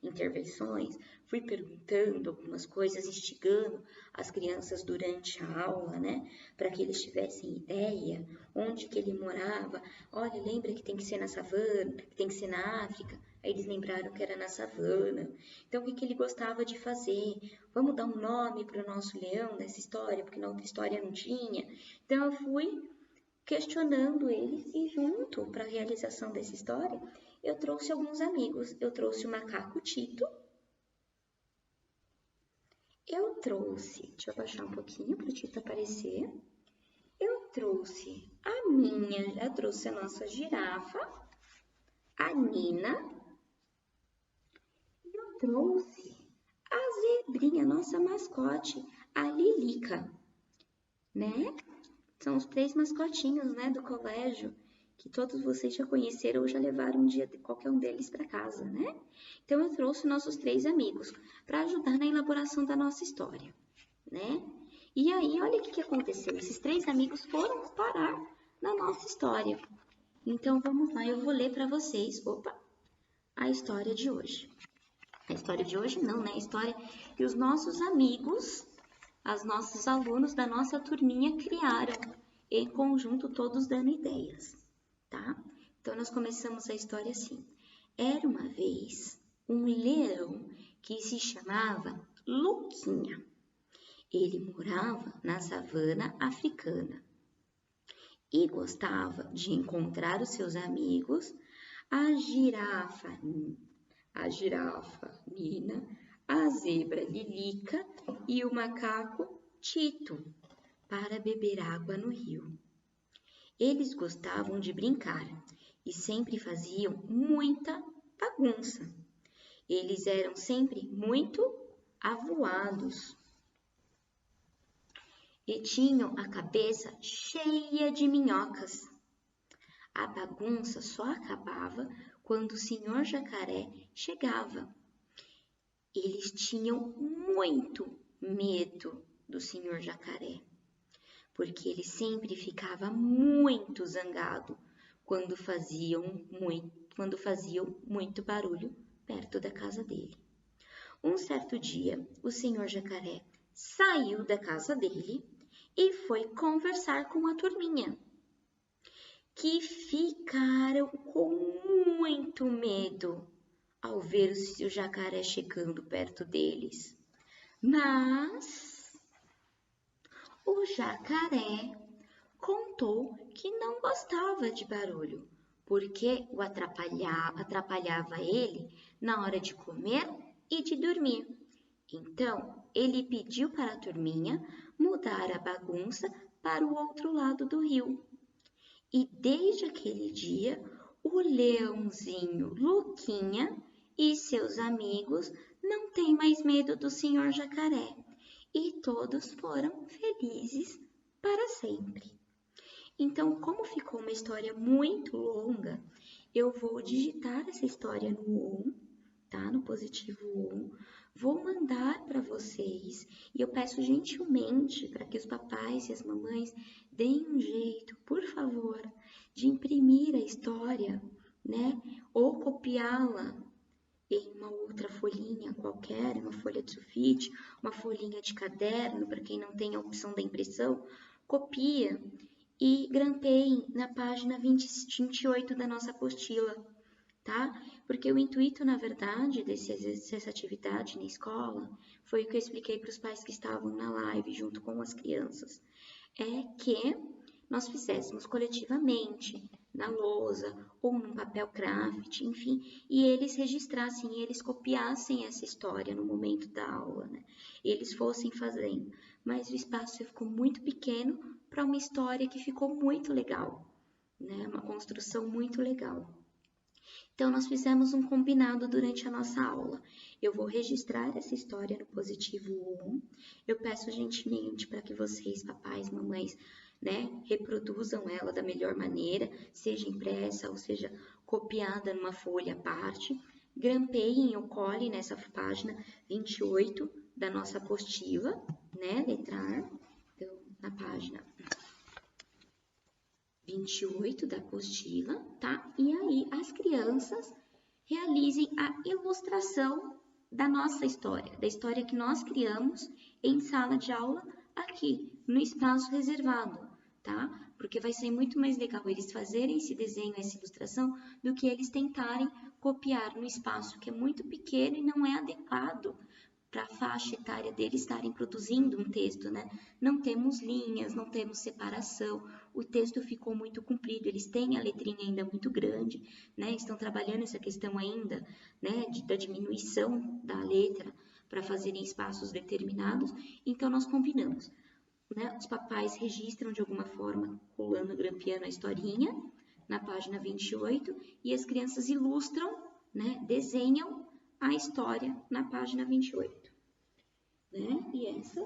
intervenções, fui perguntando algumas coisas, instigando as crianças durante a aula, né, para que eles tivessem ideia onde que ele morava. Olha, lembra que tem que ser na savana, que tem que ser na África? Aí eles lembraram que era na savana. Então, o que ele gostava de fazer? Vamos dar um nome para o nosso leão nessa história, porque na outra história não tinha. Então, eu fui questionando eles e junto para a realização dessa história, eu trouxe alguns amigos. Eu trouxe o macaco Tito. Eu trouxe, deixa eu abaixar um pouquinho para o Tito aparecer. Eu trouxe já trouxe a nossa girafa, a Nina. Eu trouxe a zebrinha, nossa mascote, a Lilica, né? São os 3 mascotinhos, né, do colégio, que todos vocês já conheceram ou já levaram um dia qualquer um deles para casa, né? Então, eu trouxe nossos 3 amigos para ajudar na elaboração da nossa história, né? E aí, olha o que aconteceu. Esses 3 amigos foram parar na nossa história. Então, vamos lá, eu vou ler para vocês, a história de hoje. A história de hoje não, né? A história que os nossos amigos, os nossos alunos da nossa turminha criaram, em conjunto, todos dando ideias, tá? Então, nós começamos a história assim. Era uma vez um leão que se chamava Luquinha. Ele morava na savana africana e gostava de encontrar os seus amigos, a girafa Nina, a zebra Lilica e o macaco Tito, para beber água no rio. Eles gostavam de brincar e sempre faziam muita bagunça. Eles eram sempre muito avoados e tinham a cabeça cheia de minhocas. A bagunça só acabava quando o senhor jacaré chegava. eles tinham muito medo do Senhor Jacaré, porque ele sempre ficava muito zangado quando faziam muito barulho perto da casa dele. Um certo dia, o Senhor Jacaré saiu da casa dele e foi conversar com a turminha, que ficaram com muito medo ao ver o jacaré chegando perto deles. Mas o jacaré contou que não gostava de barulho, porque o atrapalhava ele na hora de comer e de dormir. Então, ele pediu para a turminha mudar a bagunça para o outro lado do rio. E desde aquele dia, o leãozinho Luquinha e seus amigos não têm mais medo do Senhor Jacaré. E todos foram felizes para sempre. Então, como ficou uma história muito longa, eu vou digitar essa história no ON, tá? No positivo ON. Vou mandar para vocês e eu peço gentilmente para que os papais e as mamães deem um jeito, por favor, de imprimir a história, né? Ou copiá-la em uma outra folhinha qualquer, uma folha de sulfite, uma folhinha de caderno, para quem não tem a opção da impressão, copia e grampeiem na página 28 da nossa apostila, tá? Porque o intuito, na verdade, dessa atividade na escola, foi o que eu expliquei para os pais que estavam na live junto com as crianças, é que nós fizéssemos coletivamente, na lousa ou num papel craft, enfim, e eles registrassem, eles copiassem essa história no momento da aula, né? Eles fossem fazendo, mas o espaço ficou muito pequeno para uma história que ficou muito legal, né? Uma construção muito legal. Então, nós fizemos um combinado durante a nossa aula. Eu vou registrar essa história no positivo 1. Eu peço gentilmente para que vocês, papais, mamães, né, reproduzam ela da melhor maneira, seja impressa ou seja copiada numa folha à parte. Grampeiem ou colhem nessa página 28 da nossa apostila, né, letrar, então, na página 28 da apostila, tá? E aí as crianças realizem a ilustração da nossa história, da história que nós criamos em sala de aula aqui, no espaço reservado, tá? Porque vai ser muito mais legal eles fazerem esse desenho, essa ilustração, do que eles tentarem copiar no espaço que é muito pequeno e não é adequado para a faixa etária deles estarem produzindo um texto, né? Não temos linhas, não temos separação, o texto ficou muito comprido, eles têm a letrinha ainda muito grande, né? Estão trabalhando essa questão ainda, né? Da diminuição da letra para fazerem espaços determinados, então nós combinamos, né? Os papais registram de alguma forma, colando, grampeando a historinha na página 28 e as crianças ilustram, né? Desenham a história na página 28, né? E essa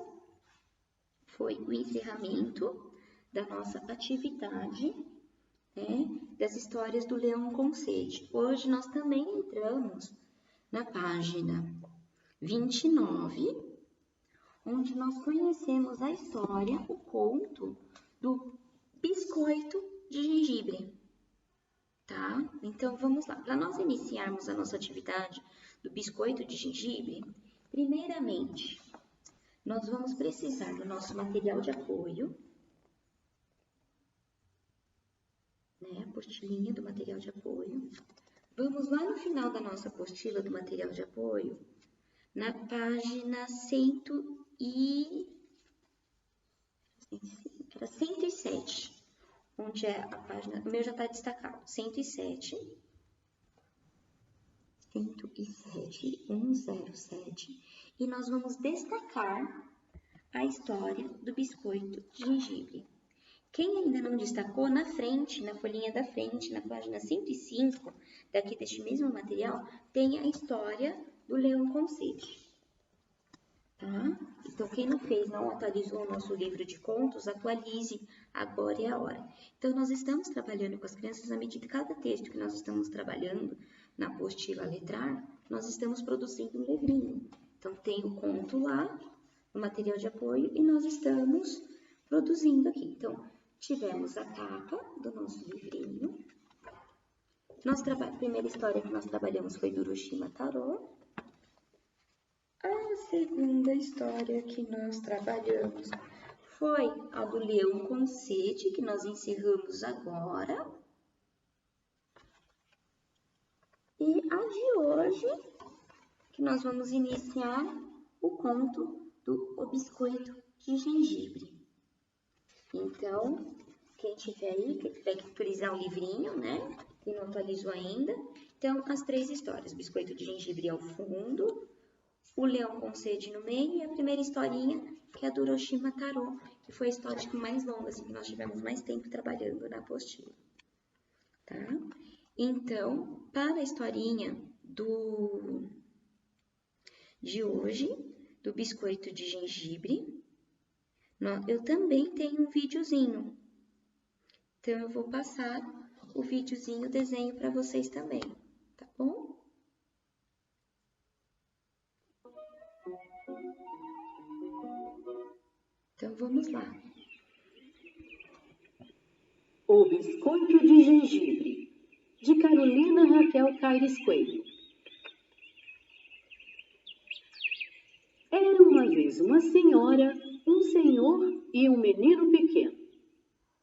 foi o encerramento da nossa atividade, né? Das histórias do Leão com Sede. Hoje nós também entramos na página 29, onde nós conhecemos a história, o conto do biscoito de gengibre, tá? Então, vamos lá. Para nós iniciarmos a nossa atividade do biscoito de gengibre, primeiramente, nós vamos precisar do nosso material de apoio, né? Apostilinha do material de apoio. Vamos lá no final da nossa apostila do material de apoio, na página 107, onde é a página, o meu já está destacado, 107, 107, e nós vamos destacar a história do biscoito de gengibre. Quem ainda não destacou, na frente, na folhinha da frente, na página 105, daqui deste mesmo material, tem a história do Leão com Sede, tá? Então, quem não fez, não atualizou o nosso livro de contos, atualize, agora é a hora. Então, nós estamos trabalhando com as crianças, à medida que cada texto que nós estamos trabalhando na apostila letrar, nós estamos produzindo um livrinho. Então, tem o conto lá, o material de apoio, e nós estamos produzindo aqui. Então, tivemos a capa do nosso livrinho. A primeira história que nós trabalhamos foi do Orochima Tarô. A segunda história que nós trabalhamos foi a do Leão com Sede, que nós encerramos agora. E a de hoje, que nós vamos iniciar o conto do O Biscoito de Gengibre. Então, quem tiver aí, que tiver que frisar o livrinho, né? E não atualizou ainda. Então, as 3 histórias. O Biscoito de Gengibre ao fundo, o Leão com Sede no meio e a primeira historinha, que é a do Orochima Tarô, que foi a história mais longa, assim, que nós tivemos mais tempo trabalhando na apostila. Tá? Então, para a historinha de hoje, do Biscoito de Gengibre, eu também tenho um videozinho. Então, eu vou passar o videozinho, o desenho para vocês também, tá bom? Então, vamos lá. O Biscoito de Gengibre, de Carolina Raquel Caires Coelho. Era uma vez uma senhora, um senhor e um menino pequeno.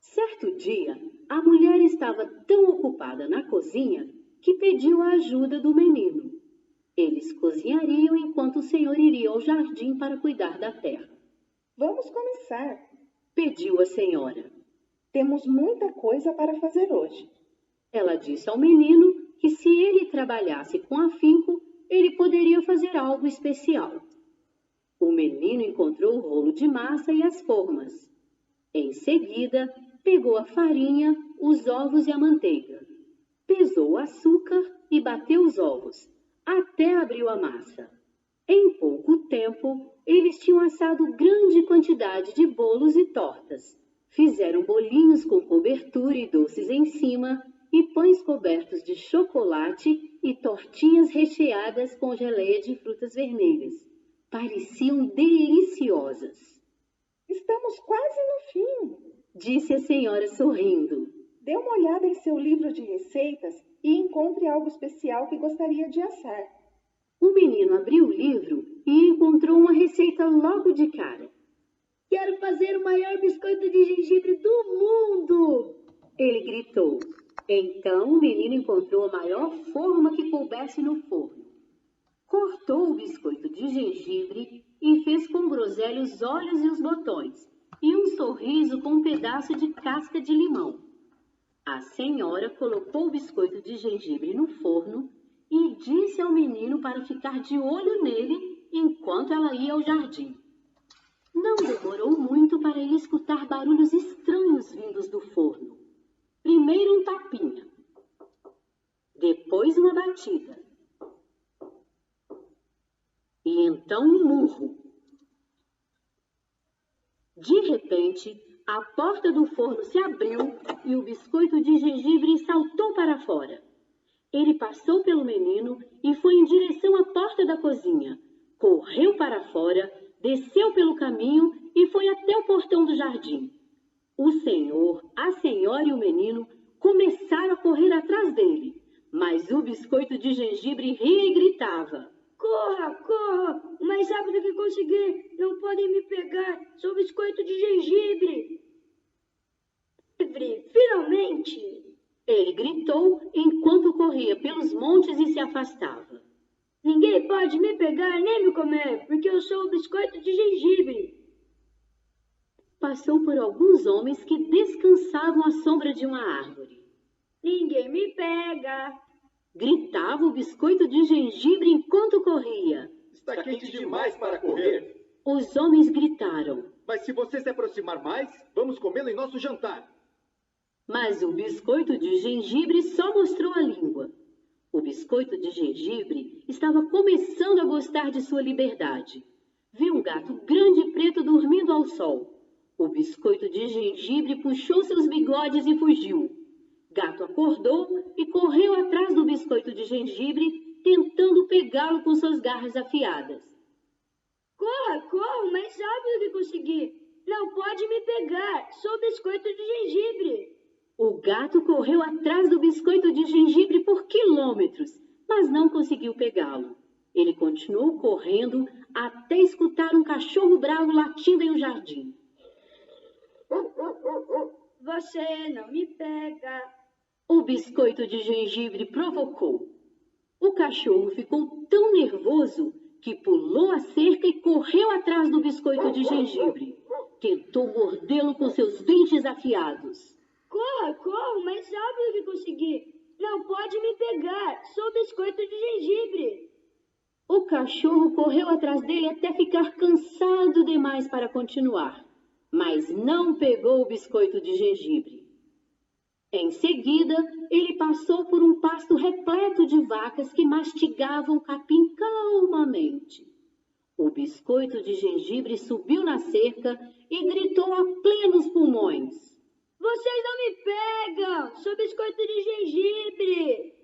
Certo dia, a mulher estava tão ocupada na cozinha que pediu a ajuda do menino. Eles cozinhariam enquanto o senhor iria ao jardim para cuidar da terra. Vamos começar, Pediu a senhora. temos muita coisa para fazer hoje. Ela disse ao menino que se ele trabalhasse com afinco, ele poderia fazer algo especial. O menino encontrou o rolo de massa e as formas. Em seguida, pegou a farinha, os ovos e a manteiga. Pesou o açúcar e bateu os ovos, até abriu a massa. Em pouco tempo, eles tinham assado grande quantidade de bolos e tortas. Fizeram bolinhos com cobertura e doces em cima, e pães cobertos de chocolate e tortinhas recheadas com geleia de frutas vermelhas. Pareciam deliciosas. Estamos quase no fim. Disse a senhora sorrindo. Dê uma olhada em seu livro de receitas e encontre algo especial que gostaria de assar. O menino abriu o livro e encontrou uma receita logo de cara. Quero fazer o maior biscoito de gengibre do mundo! Ele gritou. Então o menino encontrou a maior forma que coubesse no forno. Cortou o biscoito de gengibre e fez com groselha os olhos e os botões, e um sorriso com um pedaço de casca de limão. A senhora colocou o biscoito de gengibre no forno e disse ao menino para ficar de olho nele enquanto ela ia ao jardim. Não demorou muito para ele escutar barulhos estranhos vindos do forno. Primeiro um tapinha, depois uma batida, e então um murro. De repente, a porta do forno se abriu e o biscoito de gengibre saltou para fora. Ele passou pelo menino e foi em direção à porta da cozinha. Correu para fora, desceu pelo caminho e foi até o portão do jardim. O senhor, a senhora e o menino começaram a correr atrás dele, mas o biscoito de gengibre ria e gritava. Corra, corra, o mais rápido que conseguir, não podem me pegar, sou biscoito de gengibre. Finalmente! Ele gritou enquanto corria pelos montes e se afastava. Ninguém pode me pegar nem me comer, porque eu sou o biscoito de gengibre. Passou por alguns homens que descansavam à sombra de uma árvore. Ninguém me pega! Gritava o biscoito de gengibre enquanto corria. Está quente demais para correr. Os homens gritaram. Mas se você se aproximar mais, vamos comê-lo em nosso jantar. Mas o biscoito de gengibre só mostrou a língua. O biscoito de gengibre estava começando a gostar de sua liberdade. Viu um gato grande e preto dormindo ao sol. O biscoito de gengibre puxou seus bigodes e fugiu. Gato acordou e correu atrás do biscoito de gengibre, tentando pegá-lo com suas garras afiadas. Corra, o mais rápido que conseguir. Não pode me pegar, sou biscoito de gengibre. O gato correu atrás do biscoito de gengibre por quilômetros, mas não conseguiu pegá-lo. Ele continuou correndo até escutar um cachorro bravo latindo em um jardim. Você não me pega. O biscoito de gengibre provocou. O cachorro ficou tão nervoso que pulou a cerca e correu atrás do biscoito de gengibre. Tentou mordê-lo com seus dentes afiados. Corra, o mais rápido que conseguir. Não pode me pegar, sou biscoito de gengibre. O cachorro correu atrás dele até ficar cansado demais para continuar, mas não pegou o biscoito de gengibre. Em seguida, ele passou por um pasto repleto de vacas que mastigavam capim calmamente. O biscoito de gengibre subiu na cerca e gritou a plenos pulmões. Vocês não me pegam! Sou biscoito de gengibre!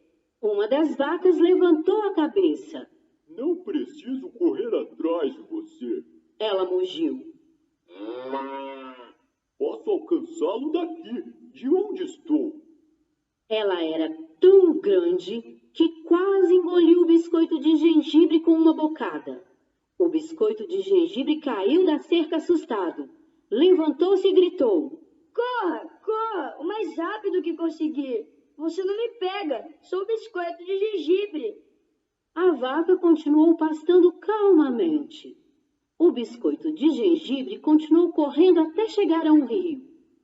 Uma das vacas levantou a cabeça. Não preciso correr atrás de você. Ela mugiu. Posso alcançá-lo daqui, de onde estou. Ela era tão grande que quase engoliu o biscoito de gengibre com uma bocada. O biscoito de gengibre caiu da cerca assustado. Levantou-se e gritou. Corra, o mais rápido que conseguir. Você não me pega, sou biscoito de gengibre. A vaca continuou pastando calmamente. O biscoito de gengibre continuou correndo até chegar a um rio.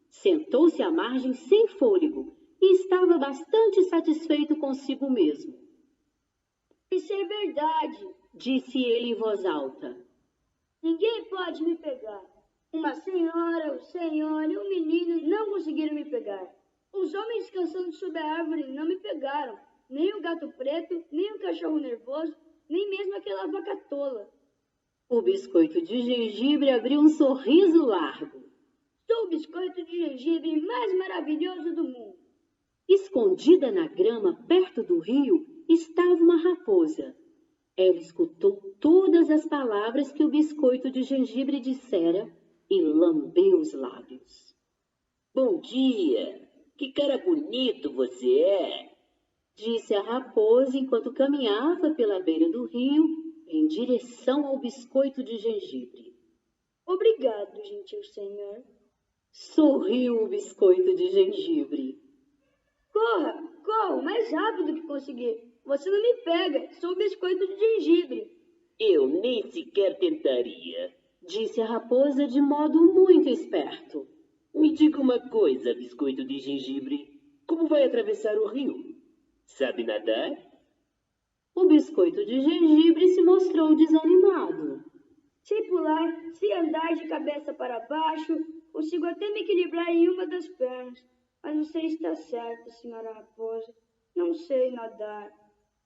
Sentou-se à margem sem fôlego e estava bastante satisfeito consigo mesmo. Isso é verdade, disse ele em voz alta. Ninguém pode me pegar. Uma senhora, o senhor e um menino não conseguiram me pegar. Os homens descansando sob a árvore não me pegaram. Nem o gato preto, nem o cachorro nervoso, nem mesmo aquela vaca tola. O biscoito de gengibre abriu um sorriso largo. Sou o biscoito de gengibre mais maravilhoso do mundo. Escondida na grama, perto do rio, estava uma raposa. Ela escutou todas as palavras que o biscoito de gengibre dissera e lambeu os lábios. Bom dia! Que cara bonito você é! Disse a raposa enquanto caminhava pela beira do rio em direção ao biscoito de gengibre. Obrigado, gentil senhor. Sorriu o biscoito de gengibre. Corra, o mais rápido que conseguir. Você não me pega, sou o biscoito de gengibre. Eu nem sequer tentaria, disse a raposa de modo muito esperto. Me diga uma coisa, biscoito de gengibre. Como vai atravessar o rio? Sabe nadar? O biscoito de gengibre se mostrou desanimado. Se pular, se andar de cabeça para baixo, consigo até me equilibrar em uma das pernas. Mas você está certa, senhora raposa. Não sei nadar.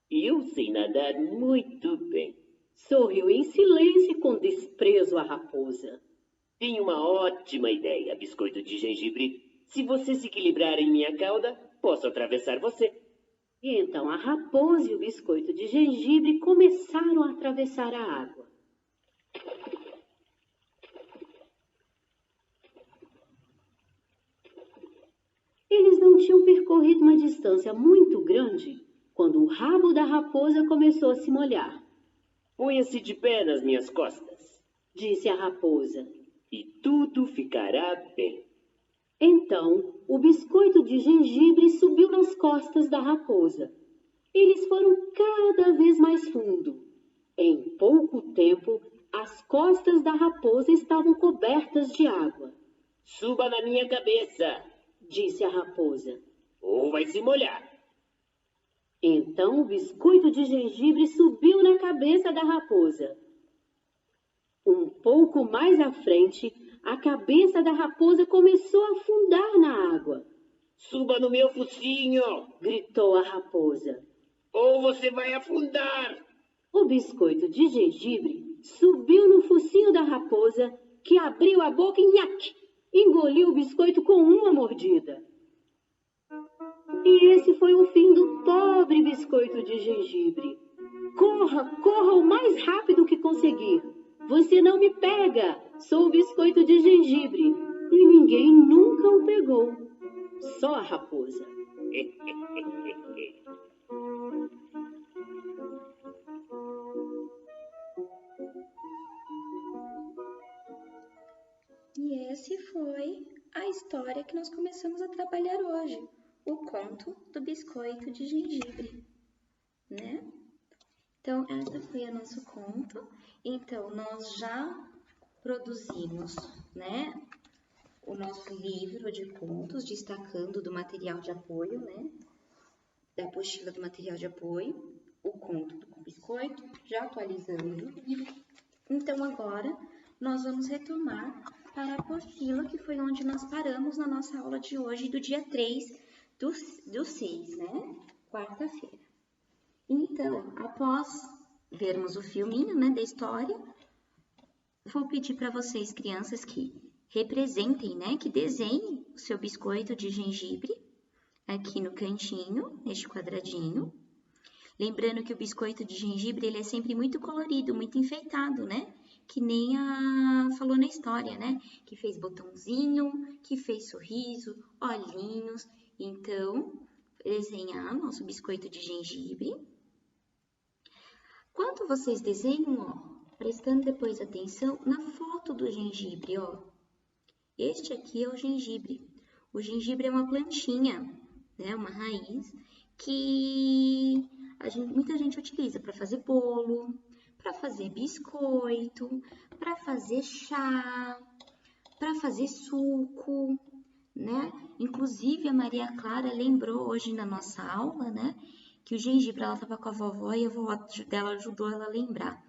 Eu sei nadar muito bem. Sorriu em silêncio e com desprezo a raposa. Tenho uma ótima ideia, biscoito de gengibre. Se você se equilibrar em minha cauda, posso atravessar você. E então a raposa e o biscoito de gengibre começaram a atravessar a água. Eles não tinham percorrido uma distância muito grande quando o rabo da raposa começou a se molhar. Ponha-se de pé nas minhas costas, disse a raposa. E tudo ficará bem. Então, o biscoito de gengibre subiu nas costas da raposa. Eles foram cada vez mais fundo. Em pouco tempo, as costas da raposa estavam cobertas de água. Suba na minha cabeça, disse a raposa. Ou vai se molhar. Então, o biscoito de gengibre subiu na cabeça da raposa. Um pouco mais à frente, a cabeça da raposa começou a afundar na água. Suba no meu focinho, gritou a raposa. Ou você vai afundar. O biscoito de gengibre subiu no focinho da raposa, que abriu a boca e nhaque, engoliu o biscoito com uma mordida. E esse foi o fim do pobre biscoito de gengibre. Corra, corra o mais rápido que conseguir. Você não me pega. Sou o biscoito de gengibre. E ninguém nunca o pegou. Só a raposa. E essa foi a história que nós começamos a trabalhar hoje, o conto do biscoito de gengibre, né? Então, essa foi o nosso conto. Então, nós já produzimos, né, o nosso livro de contos, destacando do material de apoio, né, da apostila do material de apoio, o conto do biscoito, já atualizamos o livro. Então, agora, nós vamos retomar para a apostila, que foi onde nós paramos na nossa aula de hoje, do dia 3 do 6, né? Quarta-feira. Então, após vermos o filminho, né, da história, vou pedir para vocês, crianças, que representem, né, que desenhem o seu biscoito de gengibre aqui no cantinho, neste quadradinho. Lembrando que o biscoito de gengibre, ele é sempre muito colorido, muito enfeitado, né? Que nem falou na história, né? Que fez botãozinho, que fez sorriso, olhinhos. Então, desenhar nosso biscoito de gengibre. Quando vocês desenham, ó, prestando depois atenção na foto do gengibre, ó. Este aqui é o gengibre. O gengibre é uma plantinha, né? Uma raiz que muita gente utiliza para fazer bolo, para fazer biscoito, para fazer chá, para fazer suco, né? Inclusive, a Maria Clara lembrou hoje na nossa aula, né, que o gengibre, ela estava com a vovó e a vovó dela ajudou ela a lembrar.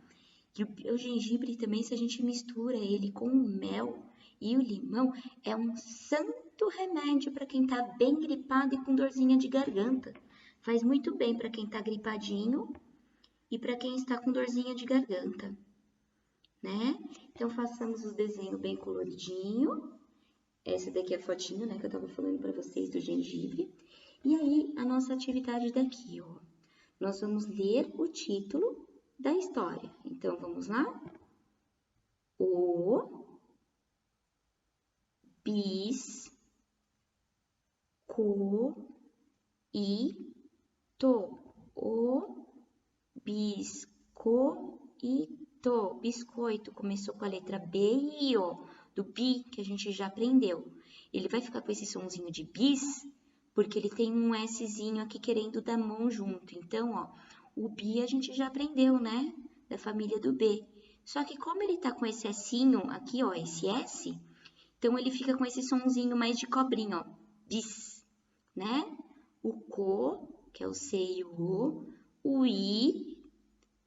Que o gengibre também, se a gente mistura ele com o mel e o limão, é um santo remédio para quem está bem gripado e com dorzinha de garganta. Faz muito bem para quem está gripadinho e para quem está com dorzinha de garganta, né? Então, façamos o desenho bem coloridinho. Essa daqui é a fotinho, né, que eu estava falando para vocês do gengibre. E aí, a nossa atividade daqui, ó. Nós vamos ler o título da história. Então, vamos lá? O biscoito. O biscoito. Biscoito começou com a letra B e O, do bi, que a gente já aprendeu. Ele vai ficar com esse sonzinho de bis, porque ele tem um Szinho aqui querendo dar mão junto. Então, ó, o bi a gente já aprendeu, né? Da família do B. Só que como ele tá com esse Szinho aqui, ó, esse S, então ele fica com esse sonzinho mais de cobrinha, ó, bis, né? O co, que é o C e o I,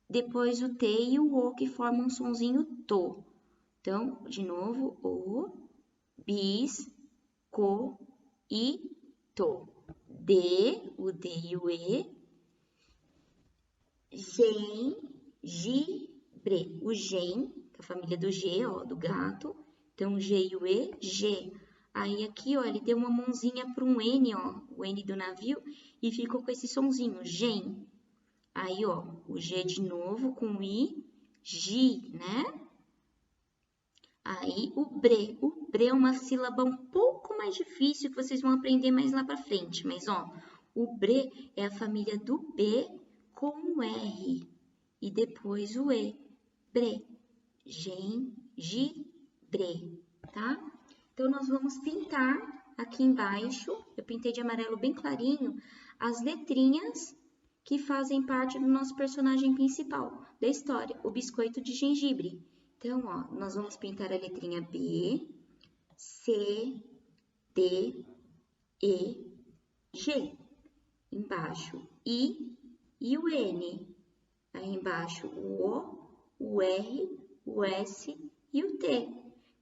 depois o T e o O, que formam um sonzinho to. Então, de novo, o, bis, co, i, to. D, o D e o E. Gengibre. O gen, que é a família do G, ó, do gato. Então, G e o E, G. Aí aqui, ó, ele deu uma mãozinha para um N, ó, o N do navio, e ficou com esse sonzinho, gen. Aí, ó, o G de novo com o I, gi, né? Aí, o bre. O bre é uma sílaba um pouco mais difícil, que vocês vão aprender mais lá pra frente. Mas, ó, o bre é a família do B com o R. E depois o E. Bre. Gengibre, tá? Então, nós vamos pintar aqui embaixo, eu pintei de amarelo bem clarinho, as letrinhas que fazem parte do nosso personagem principal da história, o biscoito de gengibre. Então, ó, nós vamos pintar a letrinha B, C, D, E, G. Embaixo, I e o N. Aí embaixo, o O, o R, o S e o T.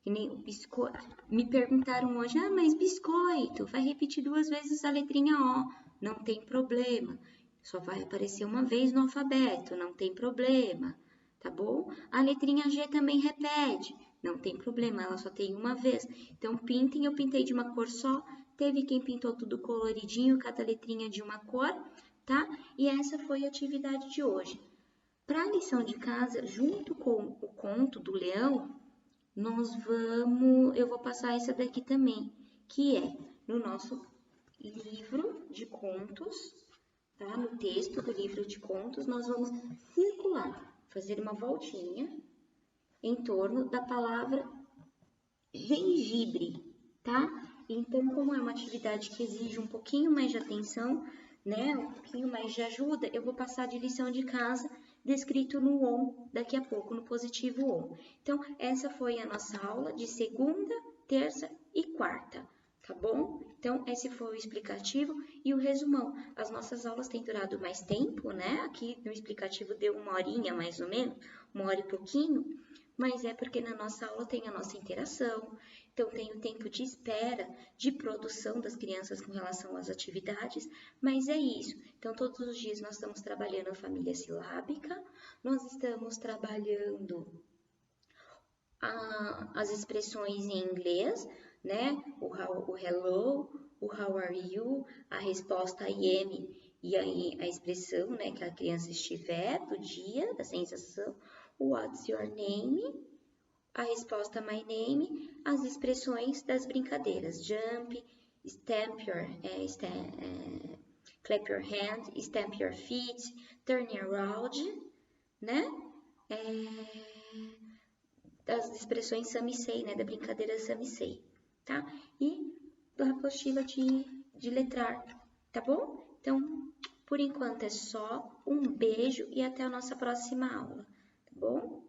Que nem o biscoito. Me perguntaram hoje, mas biscoito, vai repetir 2 vezes a letrinha O. Não tem problema. Só vai aparecer uma vez no alfabeto, não tem problema, tá bom? A letrinha G também repete, não tem problema, ela só tem uma vez. Então, pintem, eu pintei de uma cor só, teve quem pintou tudo coloridinho, cada letrinha de uma cor, tá? E essa foi a atividade de hoje. Para a lição de casa, junto com o conto do leão, eu vou passar essa daqui também, que é no nosso livro de contos, tá? No texto do livro de contos, nós vamos circular, fazer uma voltinha em torno da palavra gengibre, tá? Então, como é uma atividade que exige um pouquinho mais de atenção, né? Um pouquinho mais de ajuda, eu vou passar de lição de casa descrito no ON daqui a pouco, no positivo ON. Então, essa foi a nossa aula de segunda, terça e quarta, tá bom? Então, esse foi o explicativo e o resumão. As nossas aulas têm durado mais tempo, né? Aqui no explicativo deu 1 horinha mais ou menos, 1 hora e pouquinho, mas é porque na nossa aula tem a nossa interação, então tem o tempo de espera, de produção das crianças com relação às atividades, mas é isso. Então, todos os dias nós estamos trabalhando a família silábica, nós estamos trabalhando as expressões em inglês, né? O hello, o how are you, a resposta I am e aí a expressão, né, que a criança estiver, do dia, da sensação, what's your name, a resposta my name, as expressões das brincadeiras, jump, clap your hand, stamp your feet, turn around, né? Das expressões samissei, né, da brincadeira samissei, tá? E da apostila de letrar, tá bom? Então, por enquanto é só, um beijo e até a nossa próxima aula, tá bom?